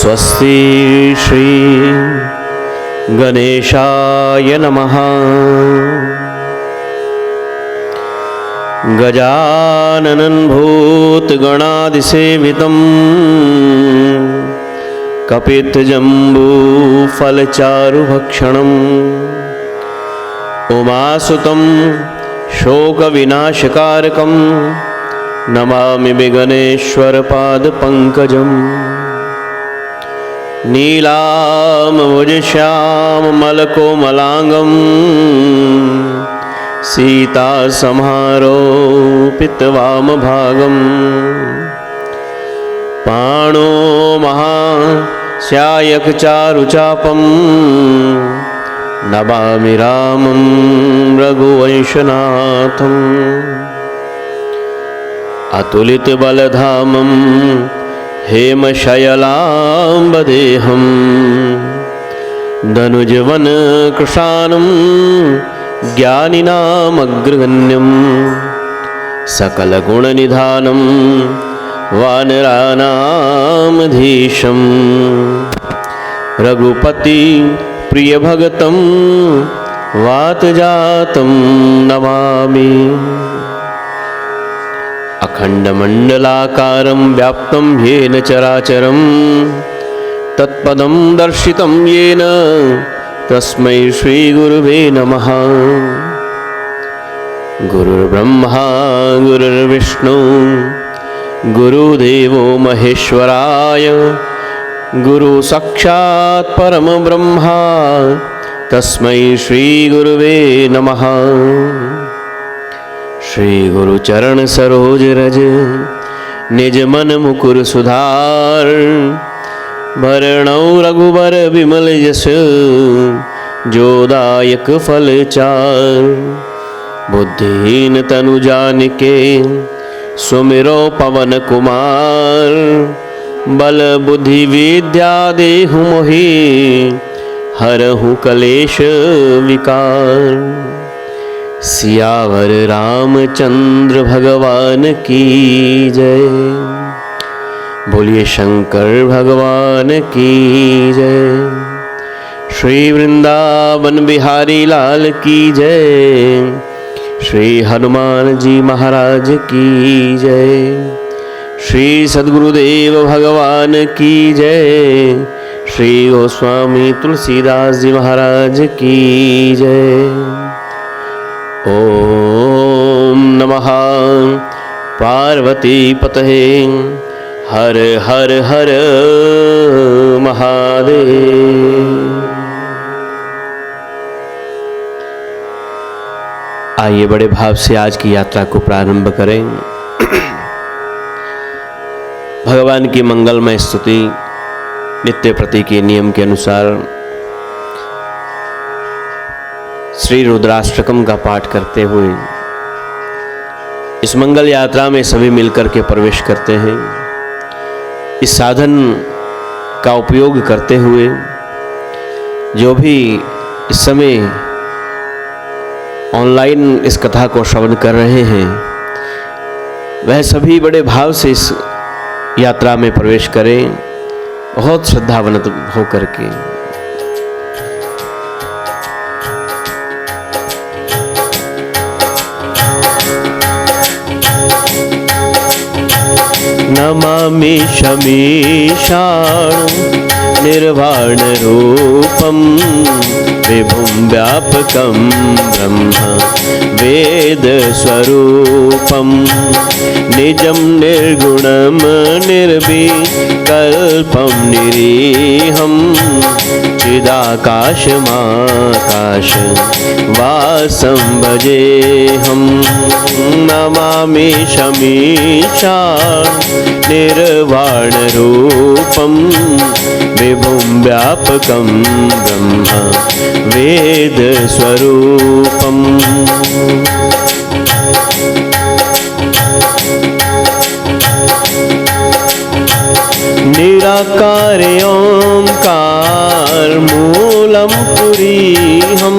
स्वस्ति श्री गणेशाय नमः। गजाननं भूतगणादिसेवितं कपित्थजम्बूफलचारुभक्षणम् उमासुतं शोकविनाशकारकं नमामि विघ्नेश्वरपादपङ्कजम्। नीलाम्बुजश्यामलकोमलाङ्गं सीतासमारोपितवामभागं पाणो महास्यायकचारुचापं नमामि रामं रघुवंशनाथम्। अतुलितबलधामं हेमशयलाम्बदेहं धनुजवनकृशानं ज्ञानिनामग्रगण्यं सकलगुणनिधानं वानराणामधीशं रघुपति प्रियभगतं वातजातं नमामि। अखण्डमण्डलाकारं व्याप्तं येन चराचरं तत्पदं दर्शितं येन तस्मै श्रीगुरुवे नमः। गुरुर्ब्रह्मा गुरुर्विष्णु गुरुदेवो महेश्वराय गुरुसाक्षात् परमब्रह्मा तस्मै श्रीगुरुवे नमः। श्री गुरु चरण सरोज रज निज मन मुकुर सुधार भरणौ रघुबर विमल यश जोदायक फल चार। बुद्धिहीन तनु जानिके सुमिरो पवन कुमार बल बुद्धि विद्या देहु मोहि हरहु कलेश विकार। सियावर रामचंद्र भगवान की जय। बोलिए शंकर भगवान की जय। श्री वृंदावन बिहारी लाल की जय। श्री हनुमान जी महाराज की जय। श्री सद्गुरुदेव भगवान की जय। श्री गोस्वामी तुलसीदास जी महाराज की जय। ओम नमः पार्वती पतये हर हर हर महादेव। आइए बड़े भाव से आज की यात्रा को प्रारंभ करें। भगवान की मंगलमय स्तुति नित्य प्रति के नियम के अनुसार श्री रुद्राष्टकम का पाठ करते हुए इस मंगल यात्रा में सभी मिलकर के प्रवेश करते हैं। इस साधन का उपयोग करते हुए जो भी इस समय ऑनलाइन इस कथा को श्रवण कर रहे हैं वह सभी बड़े भाव से इस यात्रा में प्रवेश करें, बहुत श्रद्धावंत होकर के। नमामि शमीशानं निर्वाण रूपं विभुं व्यापकं ब्रह्म वेद स्वरूपं निजं निर्गुणं निर्विकल्पं निरीहं चिदाकाशमाकाश वासं भजेऽहं। नमामि शमीशानं निर्वाण रूपं विभुं व्यापकं ब्रह्म वेद स्वरूपं। निराकार ओंकार मूलं पुरीहं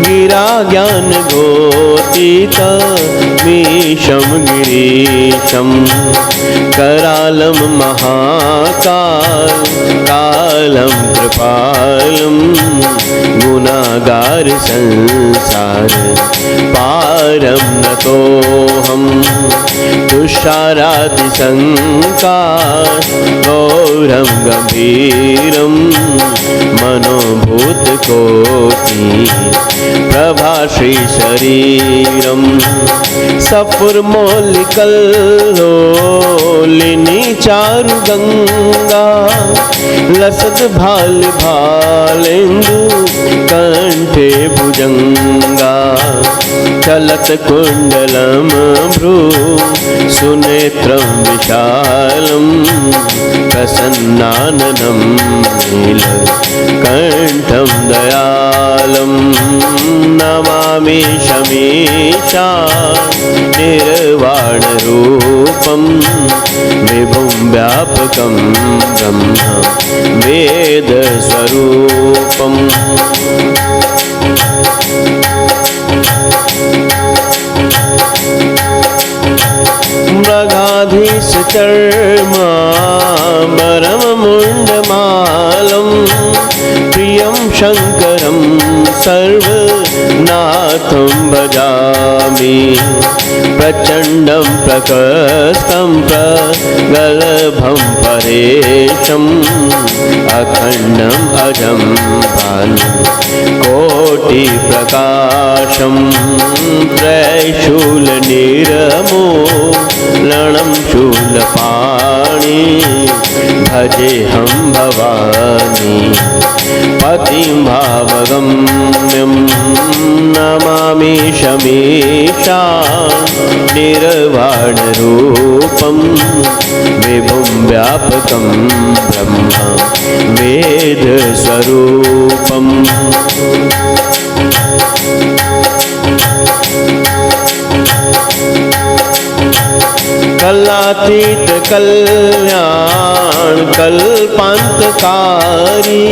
गिरा ज्ञान गो ज्योतितमीशं गिरीशं करालं महाकालं कृपालं गुनागार संसार पारं नतोऽहं तुषारादिसङ्काश गौरं गम्भीरं मनोभूतकोटि प्रभाश्री शरीरं सफुरमौलिकल्लोलिनी चारुगंगा लसद भाल भालेन्दु कंठे भुजंगा चलत कुंडलम भ्रू सुनेत्रं विशालं प्रसन्नाननं नीलकण्ठं दयालं नमामि शमीशा निर्वाणरूपं विभुं व्यापकं ब्रह्म वेदस्वरूपम् मृगाधीश चर्माम्बरं मुण्डमालं प्रियं शङ्करं सर्वनाथं भजामि प्रचण्डं प्रकस्तं प्रगल्भं परेशम् अखण्डम् अजं भानु कोटिप्रकाशं त्रैशूलनिरमूलनं शूलपाणि भजेऽहं भवानी पतिं भावगम्यं नमामि शमीशा निर्वाणरूपं विभुं व्यापकं ब्रह्म वेदस्वरूपम् कलातीत कल्याण कल्पान्तकारी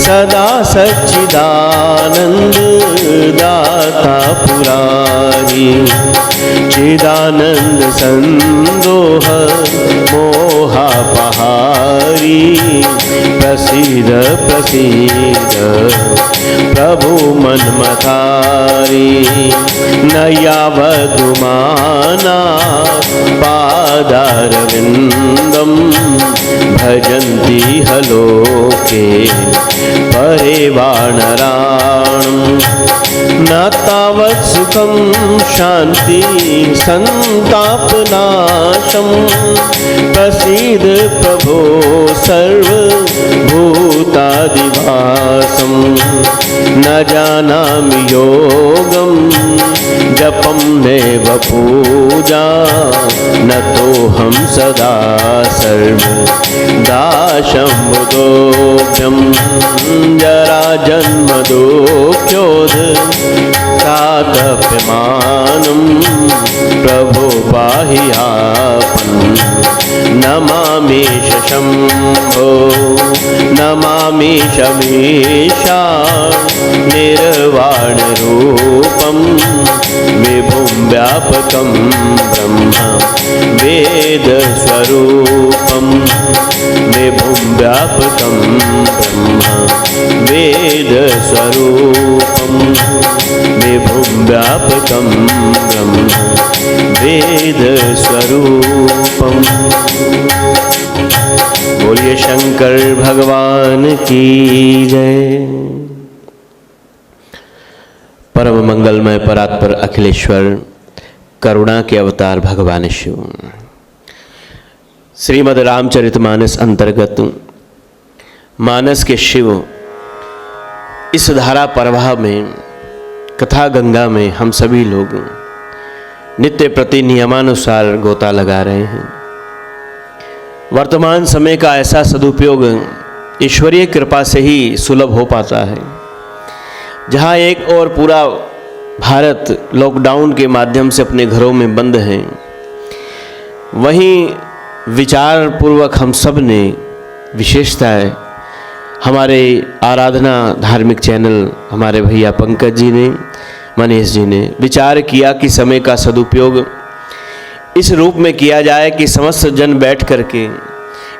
सदा सच्चिदानंद दाता पुरारी चिदानंद संदोह मोहापहारी प्रसीद प्रसीद प्रभु मन्मथारी नयावधुमाना पादारविन्दं भजन्ति हलोके परे वानराणं न तावत् सुखं शान्ति संतापनाशं प्रसीद प्रभो सर्वभूतादिवासं न जानामि योगं जपं नैव पूजा न तोऽहं सदा सर्वदाशम्बुदोभ्यं जराजन्मदुःख्योद् तातप्यमानं प्रभो बाह्यापन् नमामि शम्भो नमामि शमीशा निर्वाणरूपं विभुं व्यापकं ब्रह्म वेदस्वरूपं विभुं व्यापकं ब्रह्म वेदस्वरूपं विभुं व्यापकं ब्रह्म वेदस्वरूपम्। बोलिए शंकर भगवान की जय। परम मंगलमय परात्पर अखिलेश्वर करुणा के अवतार भगवान शिव श्रीमद् रामचरितमानस अंतर्गत मानस के शिव इस धारा प्रवाह में कथा गंगा में हम सभी लोग नित्य प्रति नियमानुसार गोता लगा रहे हैं। वर्तमान समय का ऐसा सदुपयोग ईश्वरीय कृपा से ही सुलभ हो पाता है। जहाँ एक और पूरा भारत लॉकडाउन के माध्यम से अपने घरों में बंद है, वहीं विचार पूर्वक हम सब ने विशेषताएं हमारे आराधना धार्मिक चैनल हमारे भैया पंकज जी ने मनीष जी ने विचार किया कि समय का सदुपयोग इस रूप में किया जाए कि समस्त जन बैठ करके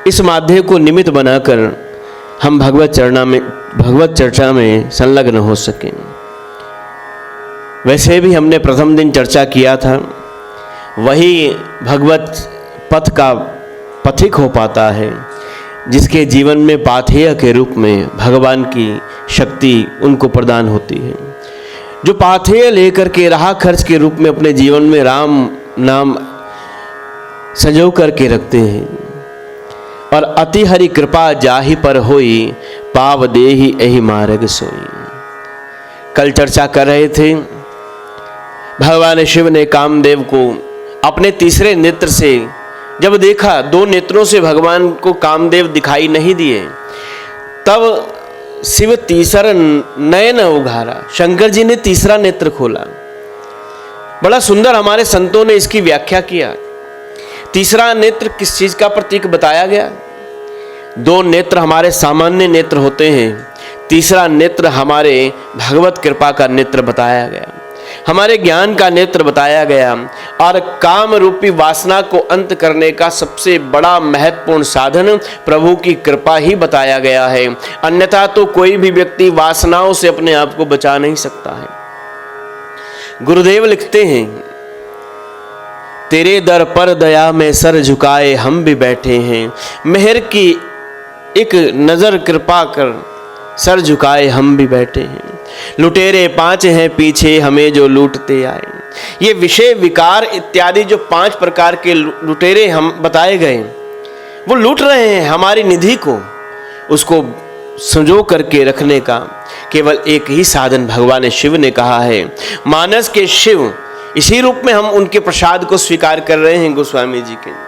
इस माध्यम को निमित्त बनाकर हम भगवत चर्चा में संलग्न हो सकें। वैसे भी हमने प्रथम दिन चर्चा किया था, वही भगवत पथ का पथिक हो पाता है जिसके जीवन में पाथेय के रूप में भगवान की शक्ति उनको प्रदान होती है, जो पाथेय लेकर के राह खर्च के रूप में अपने जीवन में राम नाम संजो करके रखते हैं। और अति हरि कृपा जाहि पर होई, पाव देहि एहि मार्ग सोई। कल चर्चा कर रहे थे, भगवान शिव ने कामदेव को अपने तीसरे नेत्र से जब देखा, दो नेत्रों से भगवान को कामदेव दिखाई नहीं दिए, तब शिव तीसरा नयन उघारा, शंकर जी ने तीसरा नेत्र खोला। बड़ा सुंदर हमारे संतों ने इसकी व्याख्या किया। तीसरा नेत्र किस चीज का प्रतीक बताया गया? दो नेत्र हमारे सामान्य नेत्र होते हैं, तीसरा नेत्र हमारे भगवत कृपा का नेत्र बताया गया, हमारे ज्ञान का नेत्र बताया गया। और काम रूपी वासना को अंत करने का सबसे बड़ा महत्वपूर्ण साधन प्रभु की कृपा ही बताया गया है। अन्यथा तो कोई भी व्यक्ति वासनाओं से अपने आप को बचा नहीं सकता है। गुरुदेव लिखते हैं, तेरे दर पर दया में सर झुकाए हम भी बैठे हैं, मेहर की एक नजर कृपा कर सर झुकाए हम भी बैठे हैं। लुटेरे 5 हैं पीछे हमें जो लूटते आए। ये विषय विकार इत्यादि जो 5 प्रकार के लुटेरे हम बताए गए, वो लूट रहे हैं हमारी निधि को। उसको संजो करके रखने का केवल एक ही साधन भगवान शिव ने कहा है। मानस के शिव, इसी रूप में हम उनके प्रसाद को स्वीकार कर रहे हैं गोस्वामी जी के।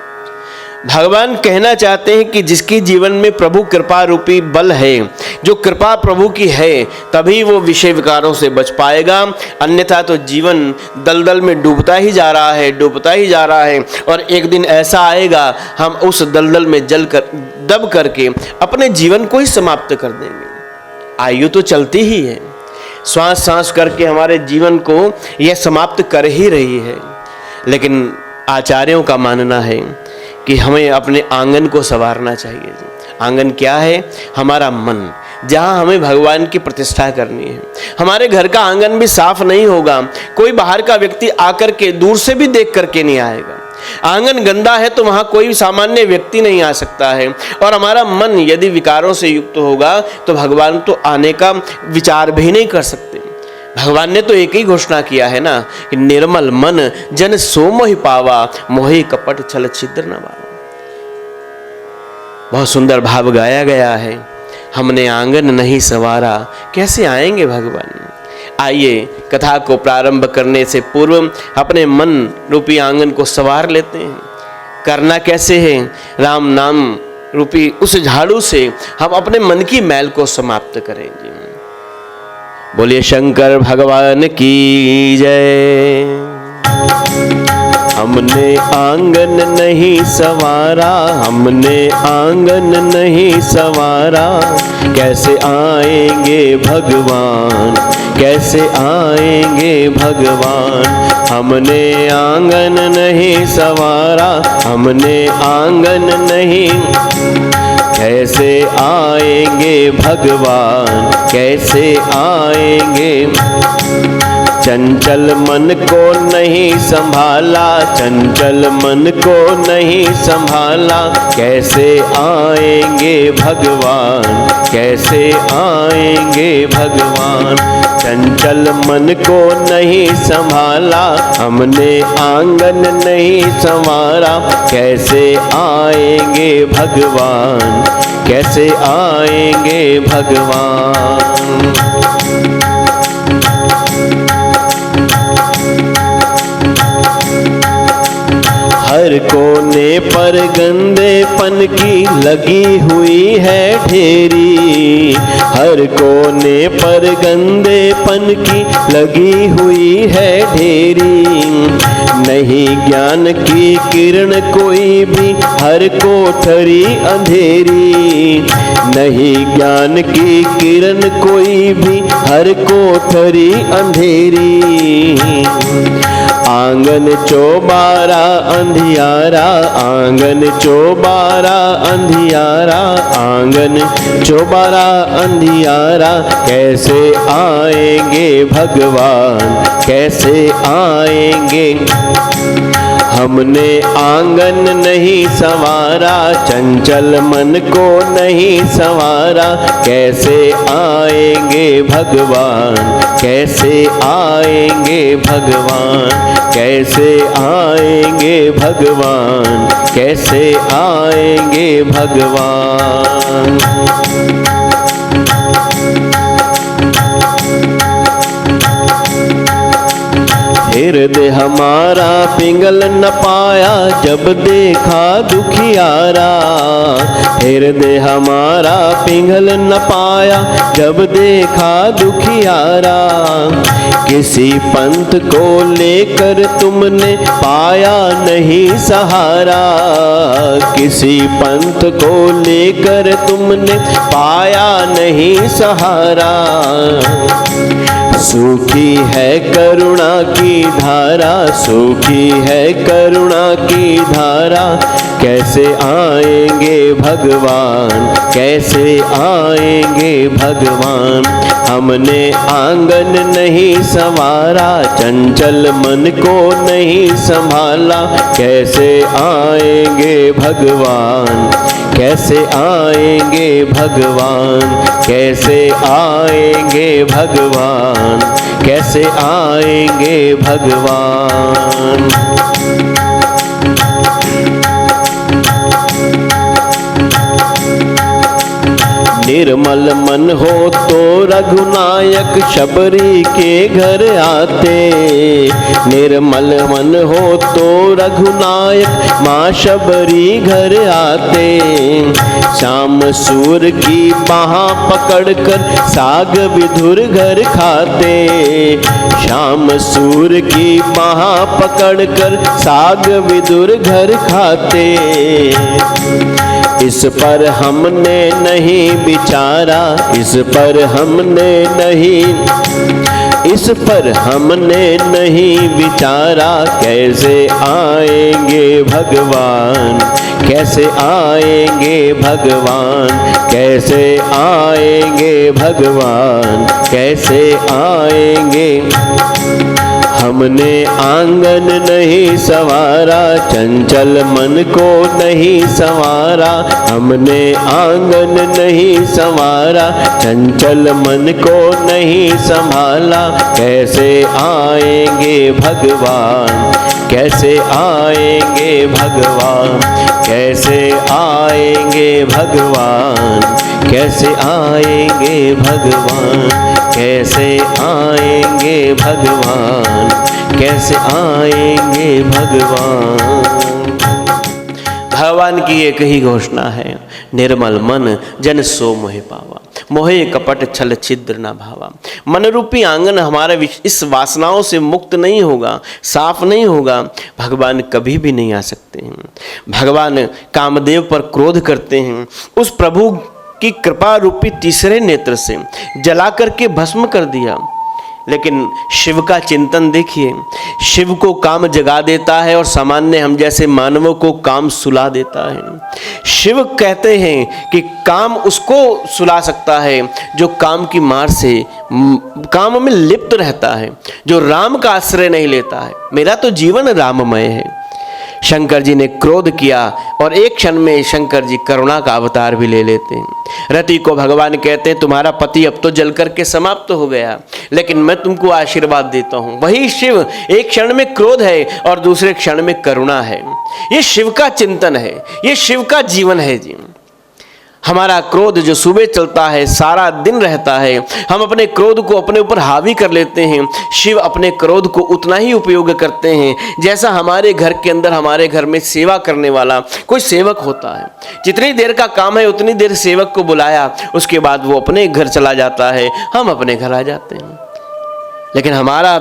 भगवान कहना चाहते हैं कि जिसके जीवन में प्रभु कृपा रूपी बल है, जो कृपा प्रभु की है, तभी वो विषय विकारों से बच पाएगा। अन्यथा तो जीवन दलदल में डूबता ही जा रहा है, डूबता ही जा रहा है। और एक दिन ऐसा आएगा, हम उस दलदल में दब करके अपने जीवन को ही समाप्त कर देंगे। आयु तो चलती ही है, श्वास सांस करके हमारे जीवन को यह समाप्त कर ही रही है। लेकिन आचार्यों का मानना है कि हमें अपने आंगन को संवारना चाहिए। आंगन क्या है? हमारा मन, जहाँ हमें भगवान की प्रतिष्ठा करनी है। हमारे घर का आंगन भी साफ नहीं होगा, कोई बाहर का व्यक्ति आकर के दूर से भी देख करके नहीं आएगा। आंगन गंदा है तो वहाँ कोई सामान्य व्यक्ति नहीं आ सकता है। और हमारा मन यदि विकारों से युक्त होगा तो भगवान तो आने का विचार भी नहीं कर सकते। भगवान ने तो एक ही घोषणा किया है ना कि निर्मल मन जन सो मोहि पावा, मोहि कपट छल छिद्र न बावा। बहुत सुंदर भाव गाया गया है। हमने आंगन नहीं संवारा, कैसे आएंगे भगवान? आइए कथा को प्रारंभ करने से पूर्व अपने मन रूपी आंगन को संवार लेते हैं। करना कैसे है? राम नाम रूपी उस झाड़ू से हम अपने मन की मैल को समाप्त करेंगे। बोलिए शंकर भगवान की जय। हमने आंगन नहीं संवारा, हमने आंगन नहीं संवारा, कैसे आएंगे भगवान, कैसे आएंगे भगवान। हमने आंगन नहीं संवारा, हमने आंगन नहीं, कैसे आएंगे भगवान, कैसे आएंगे। चंचल मन को नहीं संभाला, चंचल मन को नहीं संभाला, कैसे आएंगे भगवान, कैसे आएंगे भगवान। चंचल मन को नहीं संभाला, हमने आंगन नहीं संवारा, कैसे आएंगे भगवान, कैसे आएंगे भगवान। हर कोने पर गंदेपन की लगी हुई है ढेरी, हर कोने पर गंदेपन की लगी हुई है ढेरी। नहीं ज्ञान की किरण कोई भी, हर कोठरी अंधेरी। नहीं ज्ञान की किरण कोई भी, हर कोठरी अंधेरी। आंगन चौबारा अंधियारा, आंगन चौबारा अंधियारा, आंगन चौबारा अंधियारा। कैसे आएंगे भगवान, कैसे आएंगे। हमने आंगन नहीं संवारा, चंचल मन को नहीं संवारा। कैसे आएंगे भगवान, कैसे आएंगे भगवान, कैसे आएंगे भगवान, कैसे आएंगे भगवान। हृदय हमारा पिंगल न पाया, जब देखा दुखियारा। हृदय हमारा पिंगल न पाया, जब देखा दुखियारा। किसी पंथ को लेकर तुमने पाया नहीं सहारा, किसी पंथ को लेकर तुमने पाया नहीं सहारा। सूखी है करुणा की धारा, सूखी है करुणा की धारा। कैसे आएंगे भगवान, कैसे आएंगे भगवान। हमने आंगन नहीं संवारा, चंचल मन को नहीं संभाला। कैसे आएंगे भगवान, कैसे आएंगे भगवान, कैसे आएंगे भगवान, कैसे आएंगे भगवान। निर्मल मन हो तो रघुनायक शबरी के घर आते। निर्मल मन हो तो रघुनायक माँ शबरी घर आते। शाम सूर की बाहाँ पकड़कर साग विधुर घर खाते। शाम सूर की बाहाँ पकड़कर साग विधुर घर खाते। इस पर हमने नहीं विचारा, इस पर हमने नहीं, इस पर हमने नहीं विचारा। कैसे आएंगे भगवान, कैसे आएंगे भगवान, कैसे आएंगे भगवान, कैसे आएंगे। हमने आंगन नहीं संवारा, चंचल मन को नहीं संवारा। हमने आंगन नहीं संवारा, चंचल मन को नहीं संभाला। कैसे आएंगे भगवान, कैसे आएंगे भगवान, कैसे आएंगे भगवान, कैसे आएंगे भगवान, कैसे आएंगे भगवान, कैसे आएंगे भगवान। भगवान की एक ही घोषणा है, निर्मल मन जन सो मोहे पावा, मोहे कपट छल छिद्र न भावा। मन रूपी आंगन हमारा इस वासनाओं से मुक्त नहीं होगा, साफ नहीं होगा, भगवान कभी भी नहीं आ सकते हैं। भगवान कामदेव पर क्रोध करते हैं, उस प्रभु की कृपा रूपी तीसरे नेत्र से जला करके भस्म कर दिया। लेकिन शिव का चिंतन देखिए, शिव को काम जगा देता है और सामान्य हम जैसे मानवों को काम सुला देता है। शिव कहते हैं कि काम उसको सुला सकता है जो काम की मार से काम में लिप्त रहता है, जो राम का आश्रय नहीं लेता है। मेरा तो जीवन राममय है। शंकर जी ने क्रोध किया और एक क्षण में शंकर जी करुणा का अवतार भी ले लेते हैं। रति को भगवान कहते हैं तुम्हारा पति अब तो जल करके समाप्त हो गया, लेकिन मैं तुमको आशीर्वाद देता हूँ। वही शिव एक क्षण में क्रोध है और दूसरे क्षण में करुणा है। ये शिव का चिंतन है, ये शिव का जीवन है जी। हमारा क्रोध जो सुबह चलता है सारा दिन रहता है, हम अपने क्रोध को अपने ऊपर हावी कर लेते हैं। शिव अपने क्रोध को उतना ही उपयोग करते हैं जैसा हमारे घर के अंदर हमारे घर में सेवा करने वाला कोई सेवक होता है। जितनी देर का काम है उतनी देर सेवक को बुलाया, उसके बाद वो अपने घर चला जाता है, हम अपने घर आ जाते हैं। लेकिन हमारा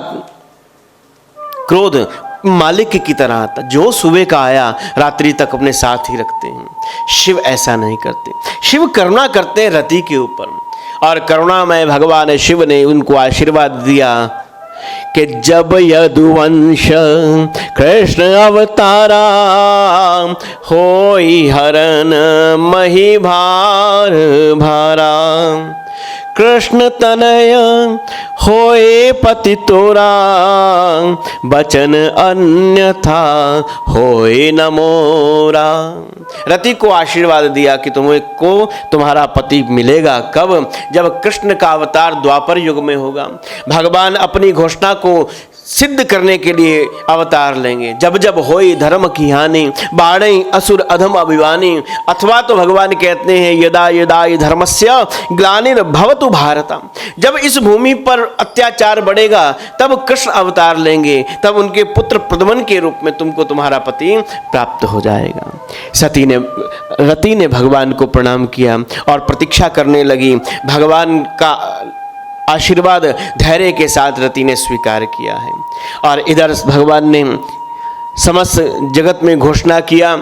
क्रोध मालिक की तरह आता, जो सुबह का आया रात्रि तक अपने साथ ही रखते हैं। शिव ऐसा नहीं करते। शिव करुणा करते हैं रति के ऊपर, और करुणामय भगवान शिव ने उनको आशीर्वाद दिया कि जब यदुवंश कृष्ण अवतारा, होई हरन मही भार भारा। कृष्ण तनय होए पति तोरा, बचन अन्यथा होए न मोरा। रति को आशीर्वाद दिया कि तुम्हारा पति मिलेगा कब? जब कृष्ण का अवतार द्वापर युग में होगा। भगवान अपनी घोषणा को सिद्ध करने के लिए अवतार लेंगे। जब जब होई धर्म की हानि, बाढ़ई असुर अधम अभिमानी। अथवा तो भगवान कहते हैं यदा यदा धर्मस्य ग्लानिर्भवतु भारत, जब इस भूमि पर अत्याचार बढ़ेगा तब कृष्ण अवतार लेंगे, तब उनके पुत्र प्रद्युम्न के रूप में तुमको तुम्हारा पति प्राप्त हो जाएगा। रति ने भगवान को प्रणाम किया और प्रतीक्षा करने लगी। भगवान का आशीर्वाद धैर्य के साथ रति ने स्वीकार किया है। और इधर भगवान ने समस्त जगत में घोषणा किया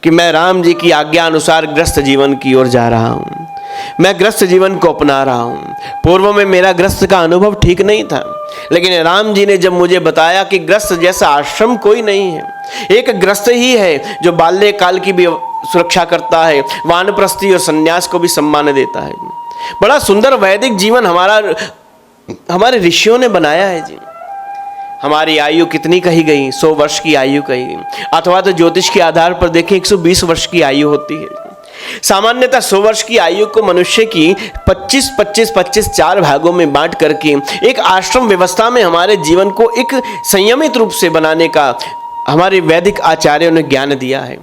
कि मैं राम जी की आज्ञा अनुसार ग्रस्त जीवन की ओर जा रहा हूँ, मैं ग्रस्त जीवन को अपना रहा हूँ। पूर्व में मेरा ग्रस्त का अनुभव ठीक नहीं था, लेकिन राम जी ने जब मुझे बताया कि ग्रस्त जैसा आश्रम कोई नहीं है, एक ग्रस्त ही है जो बाल्यकाल की भी सुरक्षा करता है, वानप्रस्थी और संन्यास को भी सम्मान देता है। बड़ा सुंदर वैदिक जीवन हमारे ऋषियों ने बनाया है जी। हमारी आयु कितनी कही गई? 100 वर्ष की आयु कही गई, अथवा तो ज्योतिष के आधार पर देखें 120 वर्ष की आयु होती है। सामान्यतः 100 वर्ष की आयु को मनुष्य की 25-25-25 4 भागों में बांट करके एक आश्रम व्यवस्था में हमारे जीवन को एक संयमित रूप से बनाने का हमारे वैदिक आचार्यों ने ज्ञान दिया है।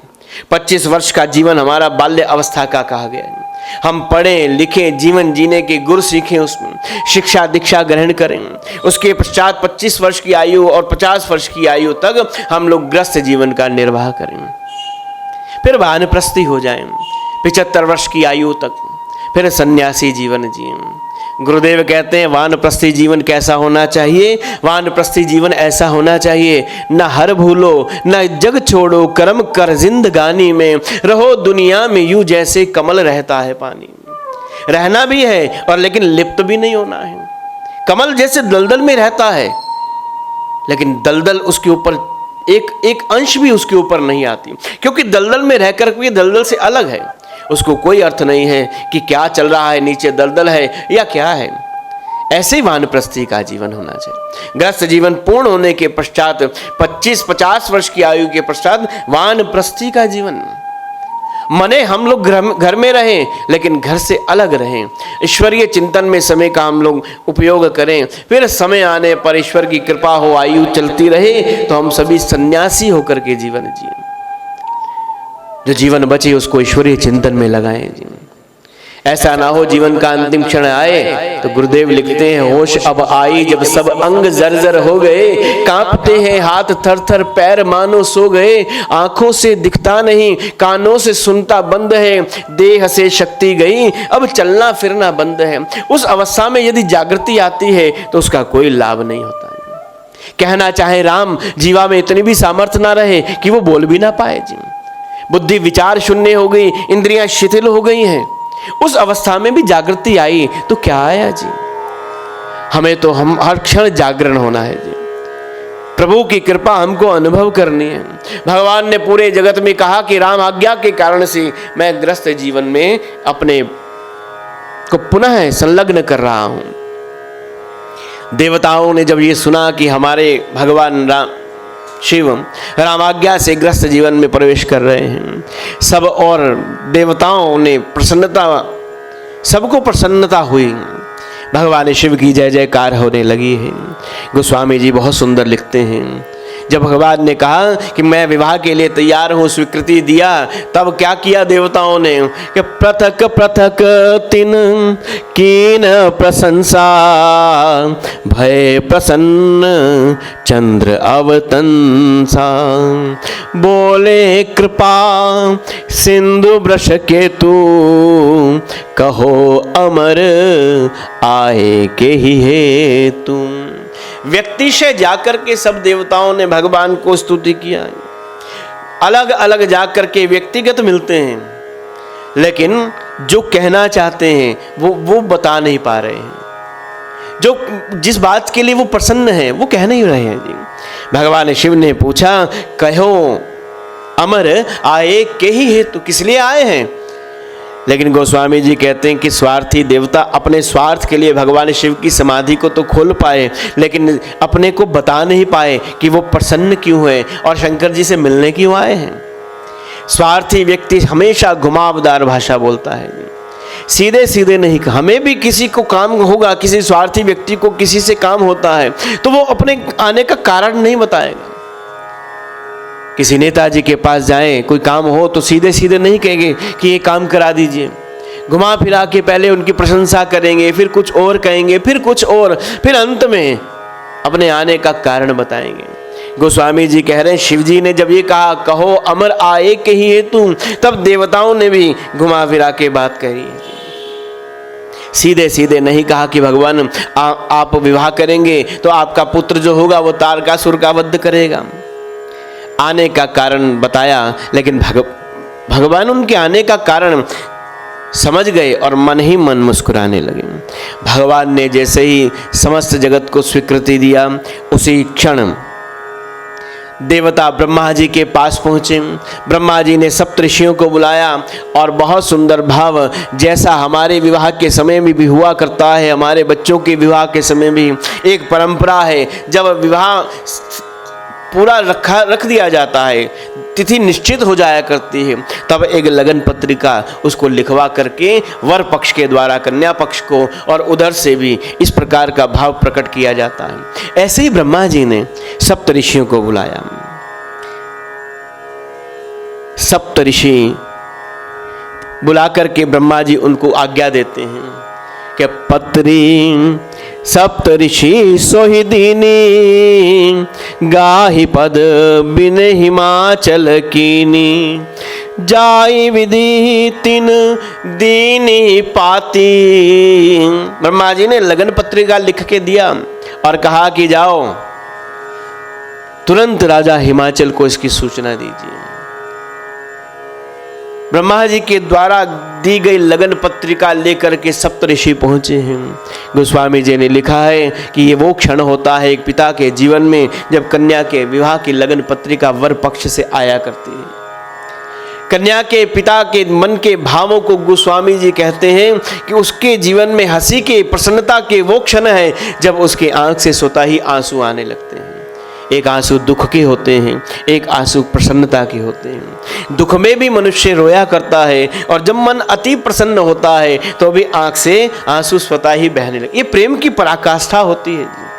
25 वर्ष का जीवन हमारा बाल्य अवस्था का कहा गया है। हम पढ़ें लिखें, जीवन जीने के गुर सीखें, उसमें शिक्षा दीक्षा ग्रहण करें। उसके पश्चात 25 वर्ष की आयु और 50 वर्ष की आयु तक हम लोग ग्रस्त जीवन का निर्वाह करें, फिर वानप्रस्थी हो जाएं 75 वर्ष की आयु तक, फिर सन्यासी जीवन जिएं। गुरुदेव कहते हैं वानप्रस्थी जीवन कैसा होना चाहिए? वानप्रस्थी जीवन ऐसा होना चाहिए, न हर भूलो न जग छोड़ो, कर्म कर जिंदगानी में, रहो दुनिया में यूं जैसे कमल रहता है पानी में। रहना भी है और लेकिन लिप्त भी नहीं होना है। कमल जैसे दलदल में रहता है, लेकिन दलदल उसके ऊपर एक अंश भी उसके ऊपर नहीं आती, क्योंकि दलदल में रहकर भी दलदल से अलग है। उसको कोई अर्थ नहीं है कि क्या चल रहा है, नीचे दलदल है या क्या है। ऐसे ही वानप्रस्थी का जीवन होना चाहिए। ग्रस्त जीवन पूर्ण होने के पश्चात 25-50 वर्ष की आयु के पश्चात वानप्रस्थी का जीवन। मने हम लोग घर में रहें, लेकिन घर से अलग रहें, ईश्वरीय चिंतन में समय का हम लोग उपयोग करें। फिर समय आने पर ईश्वर की कृपा हो, आयु चलती रहे, तो हम सभी सन्यासी होकर के जीवन जिए। जो जीवन बचे उसको ईश्वरीय चिंतन में लगाएं जी। ऐसा ना हो जीवन का अंतिम क्षण आए तो गुरुदेव लिखते हैं होश अब आई जब सब अंग जर्जर हो गए, कांपते हैं हाथ थर थर, पैर मानो सो गए, आंखों से दिखता नहीं, कानों से सुनता बंद है, देह से शक्ति गई, अब चलना फिरना बंद है। उस अवस्था में यदि जागृति आती है तो उसका कोई लाभ नहीं होता है। कहना चाहे राम, जीवा में इतनी भी सामर्थ्य ना रहे कि वो बोल भी ना पाए जी। बुद्धि विचार शून्य हो गई, इंद्रियां शिथिल हो गई हैं। उस अवस्था में भी जागृति आई तो क्या आया जी? हमें तो हम हर क्षण जागरण होना है जी। प्रभु की कृपा हमको अनुभव करनी है। भगवान ने पूरे जगत में कहा कि राम आज्ञा के कारण से मैं ग्रस्त जीवन में अपने को पुनः संलग्न कर रहा हूं। देवताओं ने जब ये सुना कि हमारे भगवान राम शिव रामाज्ञा से ग्रस्त जीवन में प्रवेश कर रहे हैं, सब और देवताओं ने सबको प्रसन्नता हुई। भगवान शिव की जय जयकार होने लगी है। गोस्वामी जी बहुत सुंदर लिखते हैं, जब भगवान ने कहा कि मैं विवाह के लिए तैयार हूँ, स्वीकृति दिया, तब क्या किया देवताओं ने कि पृथक पृथक तिन कीन प्रशंसा, भय प्रसन्न चंद्र अवतंसा, बोले कृपा सिंधु वृष केतु, कहो अमर आए के ही हेतु। व्यक्ति से जाकर के सब देवताओं ने भगवान को स्तुति किया। अलग अलग जाकर के व्यक्तिगत मिलते हैं, लेकिन जो कहना चाहते हैं वो बता नहीं पा रहे हैं। जो जिस बात के लिए वो प्रसन्न है वो कह नहीं रहे हैं जी। भगवान शिव ने पूछा, कहो अमर आए के ही हेतु, किस लिए आए हैं? लेकिन गोस्वामी जी कहते हैं कि स्वार्थी देवता अपने स्वार्थ के लिए भगवान शिव की समाधि को तो खोल पाए, लेकिन अपने को बता नहीं पाए कि वो प्रसन्न क्यों है और शंकर जी से मिलने क्यों आए हैं। स्वार्थी व्यक्ति हमेशा घुमावदार भाषा बोलता है, सीधे सीधे नहीं। हमें भी किसी को काम होगा, किसी स्वार्थी व्यक्ति को किसी से काम होता है तो वो अपने आने का कारण नहीं बताएगा। किसी नेताजी के पास जाएं, कोई काम हो तो सीधे सीधे नहीं कहेंगे कि ये काम करा दीजिए। घुमा फिरा के पहले उनकी प्रशंसा करेंगे, फिर कुछ और कहेंगे, फिर कुछ और, फिर अंत में अपने आने का कारण बताएंगे। गोस्वामी जी कह रहे हैं, शिव जी ने जब ये कहा, कहो अमर आए के ही हेतु, तब देवताओं ने भी घुमा फिरा के बात कही। सीधे सीधे नहीं कहा कि भगवान आप विवाह करेंगे तो आपका पुत्र जो होगा वो तारकासुर का वध करेगा। आने का कारण बताया, लेकिन भगवान उनके आने का कारण समझ गए और मन ही मन मुस्कुराने लगे। भगवान ने जैसे ही समस्त जगत को स्वीकृति दिया, उसी क्षण देवता ब्रह्मा जी के पास पहुँचे। ब्रह्मा जी ने सप्तऋषियों को बुलाया और बहुत सुंदर भाव, जैसा हमारे विवाह के समय में भी हुआ करता है, हमारे बच्चों के विवाह के समय भी एक परंपरा है, जब विवाह पूरा रख दिया जाता है, तिथि निश्चित हो जाया करती है, तब एक लगन पत्रिका उसको लिखवा करके वर पक्ष के द्वारा कन्या पक्ष को और उधर से भी इस प्रकार का भाव प्रकट किया जाता है। ऐसे ही ब्रह्मा जी ने सप्तऋषियों को बुलाया। सप्तऋषि बुला करके ब्रह्मा जी उनको आज्ञा देते हैं कि पत्री सप्तऋषि सोहि दीनी, गाहि पद बिन हिमाचल कीनी, जाई विधि तिन दीनी पाती। ब्रह्मा जी ने लगन पत्रिका लिख के दिया और कहा कि जाओ तुरंत राजा हिमाचल को इसकी सूचना दीजिए। ब्रह्मा जी के द्वारा दी गई लगन पत्रिका लेकर के सप्तऋषि पहुंचे हैं। गोस्वामी जी ने लिखा है कि ये वो क्षण होता है एक पिता के जीवन में जब कन्या के विवाह की लगन पत्रिका वर पक्ष से आया करती है। कन्या के पिता के मन के भावों को गोस्वामी जी कहते हैं कि उसके जीवन में हंसी के, प्रसन्नता के वो क्षण है जब उसके आंख से स्वतः ही आंसू आने लगते हैं। एक आंसू दुख के होते हैं, एक आंसू प्रसन्नता के होते हैं। दुख में भी मनुष्य रोया करता है और जब मन अति प्रसन्न होता है तो भी आंख से आंसू स्वतः ही बहने लगते। ये प्रेम की पराकाष्ठा होती है।